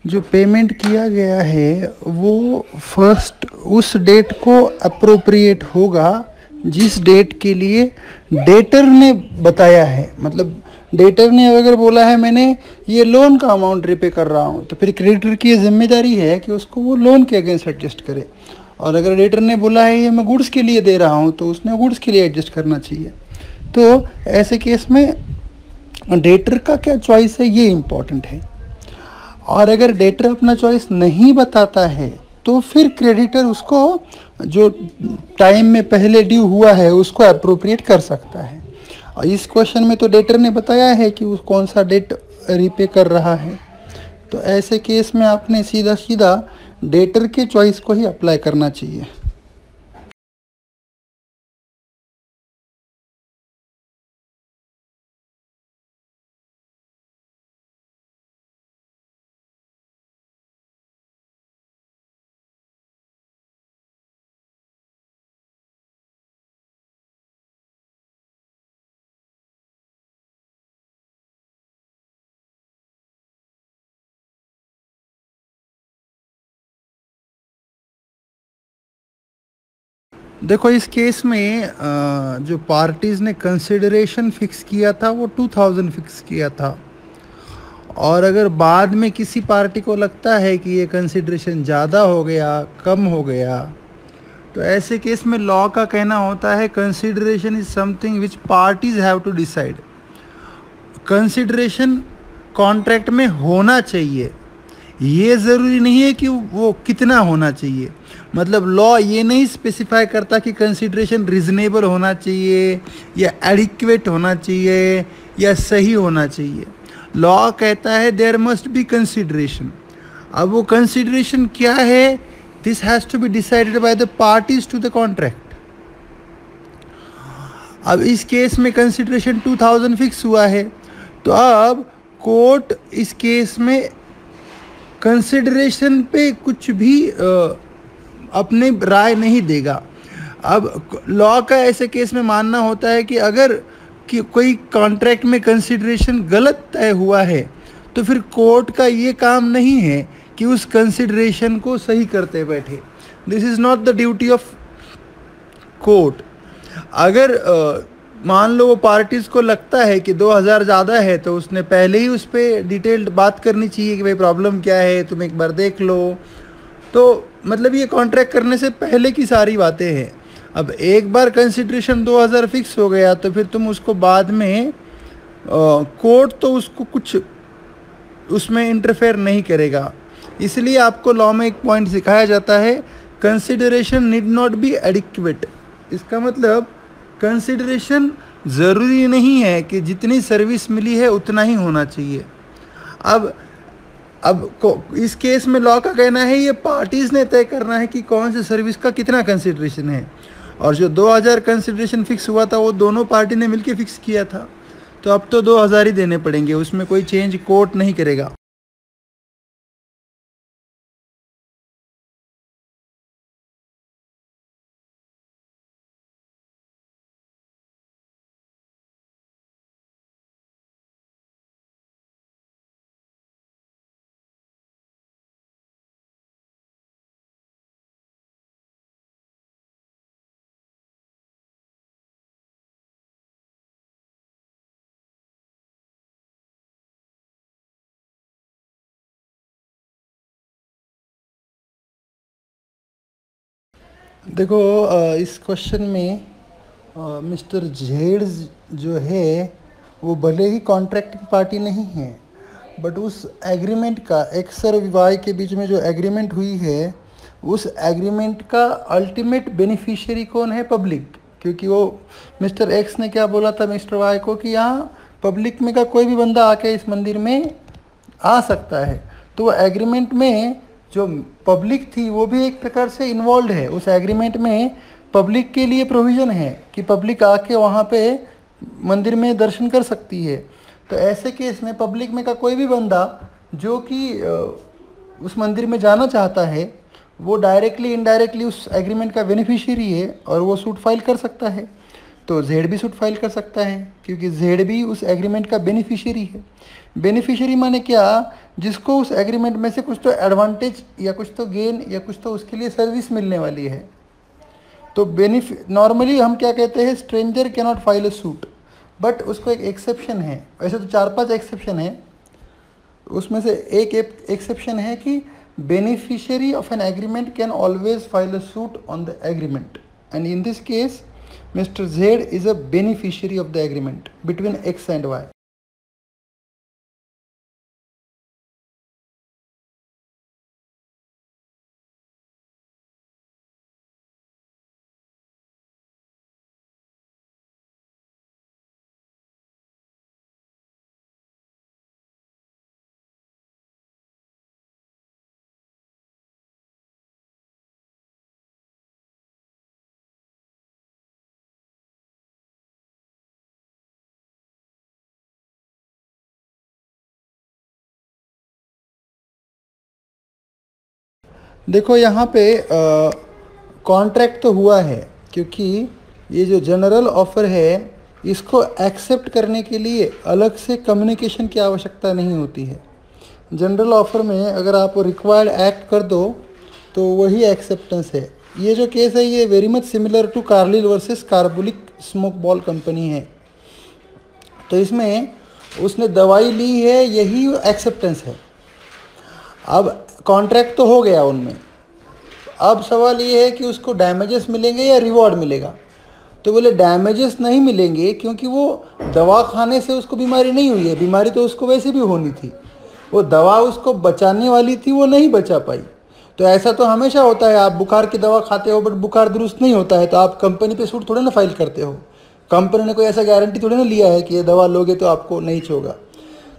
जो पेमेंट किया गया है वो फर्स्ट उस डेट को अप्रोप्रिएट होगा जिस डेट के लिए डेटर ने बताया है। मतलब डेटर ने अगर बोला है मैंने ये लोन का अमाउंट रिपे कर रहा हूँ, तो फिर क्रेडिटर की ये जिम्मेदारी है कि उसको वो लोन के अगेंस्ट एडजस्ट करे। और अगर डेटर ने बोला है ये मैं गुड्स के लिए दे रहा हूँ, तो उसने गुड्स के लिए एडजस्ट करना चाहिए। तो ऐसे केस में डेटर का क्या चॉइस है ये इम्पोर्टेंट है। और अगर डेटर अपना चॉइस नहीं बताता है तो फिर क्रेडिटर उसको जो टाइम में पहले ड्यू हुआ है उसको अप्रोप्रिएट कर सकता है। और इस क्वेश्चन में तो डेटर ने बताया है कि उस कौन सा डेट रिपे कर रहा है, तो ऐसे केस में आपने सीधा सीधा डेटर के चॉइस को ही अप्लाई करना चाहिए। देखो इस केस में जो पार्टीज ने कंसिडरेशन फिक्स किया था वो 2000 फिक्स किया था। और अगर बाद में किसी पार्टी को लगता है कि ये कंसिडरेशन ज़्यादा हो गया, कम हो गया, तो ऐसे केस में लॉ का कहना होता है consideration is something which parties have to decide. Consideration contract में होना चाहिए, ये ज़रूरी नहीं है कि वो कितना होना चाहिए। मतलब लॉ ये नहीं स्पेसिफाई करता कि कंसिडरेशन रिजनेबल होना चाहिए या एडिक्वेट होना चाहिए या सही होना चाहिए। लॉ कहता है देयर मस्ट बी कंसिडरेशन। अब वो कंसिडरेशन क्या है, this has to be decided by the parties to the contract. अब इस केस में कंसिडरेशन 2000 फिक्स हुआ है, तो अब कोर्ट इस केस में कंसिडरेशन पे कुछ भी अपने राय नहीं देगा। अब लॉ का ऐसे केस में मानना होता है कि अगर कि कोई कॉन्ट्रैक्ट में कंसिडरेशन गलत तय हुआ है तो फिर कोर्ट का ये काम नहीं है कि उस कंसिडरेशन को सही करते बैठे। This is not the duty of court. अगर मान लो वो पार्टीज़ को लगता है कि 2000 ज़्यादा है तो उसने पहले ही उस पर डिटेल्ड बात करनी चाहिए कि भाई प्रॉब्लम क्या है, तुम एक बार देख लो। तो मतलब ये कॉन्ट्रैक्ट करने से पहले की सारी बातें हैं। अब एक बार कंसिडरेशन 2000 फिक्स हो गया तो फिर तुम उसको बाद में कोर्ट तो उसको कुछ उसमें इंटरफेयर नहीं करेगा। इसलिए आपको लॉ में एक पॉइंट सिखाया जाता है, consideration need not be adequate. इसका मतलब कंसिडरेशन ज़रूरी नहीं है कि जितनी सर्विस मिली है उतना ही होना चाहिए। अब इस केस में लॉ का कहना है ये पार्टीज़ ने तय करना है कि कौन सी सर्विस का कितना कंसिडरेशन है, और जो 2000 कंसिडरेशन फिक्स हुआ था वो दोनों पार्टी ने मिलके फिक्स किया था, तो अब तो 2000 ही देने पड़ेंगे, उसमें कोई चेंज कोर्ट नहीं करेगा। देखो इस क्वेश्चन में मिस्टर झेड़ जो है वो भले ही कॉन्ट्रैक्टिंग पार्टी नहीं है, बट उस एग्रीमेंट का एक्स और वाई के बीच में जो एग्रीमेंट हुई है उस एग्रीमेंट का अल्टीमेट बेनिफिशियरी कौन है? पब्लिक। क्योंकि वो मिस्टर एक्स ने क्या बोला था मिस्टर वाई को कि यहाँ पब्लिक में का कोई भी बंदा आके इस मंदिर में आ सकता है। तो वो एग्रीमेंट में जो पब्लिक थी वो भी एक प्रकार से इन्वॉल्व है। उस एग्रीमेंट में पब्लिक के लिए प्रोविज़न है कि पब्लिक आके वहाँ पे मंदिर में दर्शन कर सकती है। तो ऐसे केस में पब्लिक में का कोई भी बंदा जो कि उस मंदिर में जाना चाहता है वो डायरेक्टली इनडायरेक्टली उस एग्रीमेंट का बेनिफिशियरी है और वो सूट फाइल कर सकता है। तो जेड भी सूट फाइल कर सकता है क्योंकि जेड भी उस एग्रीमेंट का बेनिफिशियरी है। बेनिफिशियरी माने क्या? जिसको उस एग्रीमेंट में से कुछ तो एडवांटेज या कुछ तो गेन या कुछ तो उसके लिए सर्विस मिलने वाली है। तो नॉर्मली हम क्या कहते हैं, stranger can not file a suit, but उसको एक एक्सेप्शन है। वैसे तो 4-5 एक्सेप्शन है, उसमें से एक एक्सेप्शन है कि beneficiary of an agreement can always file a suit on the agreement, and in this case Mr. Z is a beneficiary of the agreement between X and Y. देखो यहाँ पे कॉन्ट्रैक्ट तो हुआ है, क्योंकि ये जो जनरल ऑफर है इसको एक्सेप्ट करने के लिए अलग से कम्युनिकेशन की आवश्यकता नहीं होती है। जनरल ऑफर में अगर आप रिक्वायर्ड एक्ट कर दो तो वही एक्सेप्टेंस है। ये जो केस है ये very much similar to Carlill versus Carbolic Smoke Ball company है। तो इसमें उसने दवाई ली है, यही एक्सेप्टेंस है। अब कॉन्ट्रैक्ट तो हो गया उनमें, अब सवाल ये है कि उसको डैमेजेस मिलेंगे या रिवॉर्ड मिलेगा। तो बोले डैमेजेस नहीं मिलेंगे क्योंकि वो दवा खाने से उसको बीमारी नहीं हुई है, बीमारी तो उसको वैसे भी होनी थी, वो दवा उसको बचाने वाली थी, वो नहीं बचा पाई। तो ऐसा तो हमेशा होता है, आप बुखार की दवा खाते हो बट बुखार दुरुस्त नहीं होता है, तो आप कंपनी पे सूट थोड़े ना फाइल करते हो, कंपनी ने कोई ऐसा गारंटी थोड़ी ना लिया है कि ये दवा लोगे तो आपको नहीं होगा।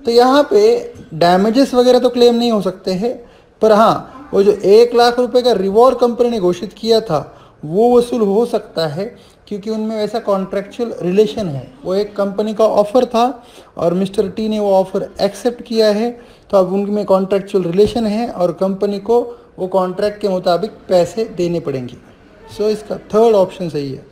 तो यहाँ पे डैमेजेस वगैरह तो क्लेम नहीं हो सकते हैं, पर हाँ वो जो 1 लाख रुपए का रिवॉर्ड कंपनी ने घोषित किया था वो वसूल हो सकता है, क्योंकि उनमें वैसा कॉन्ट्रेक्चुअल रिलेशन है। वो एक कंपनी का ऑफ़र था और मिस्टर टी ने वो ऑफ़र एक्सेप्ट किया है, तो अब उनमें कॉन्ट्रेक्चुअल रिलेशन है और कंपनी को वो कॉन्ट्रैक्ट के मुताबिक पैसे देने पड़ेंगे। सो इसका थर्ड ऑप्शन सही है।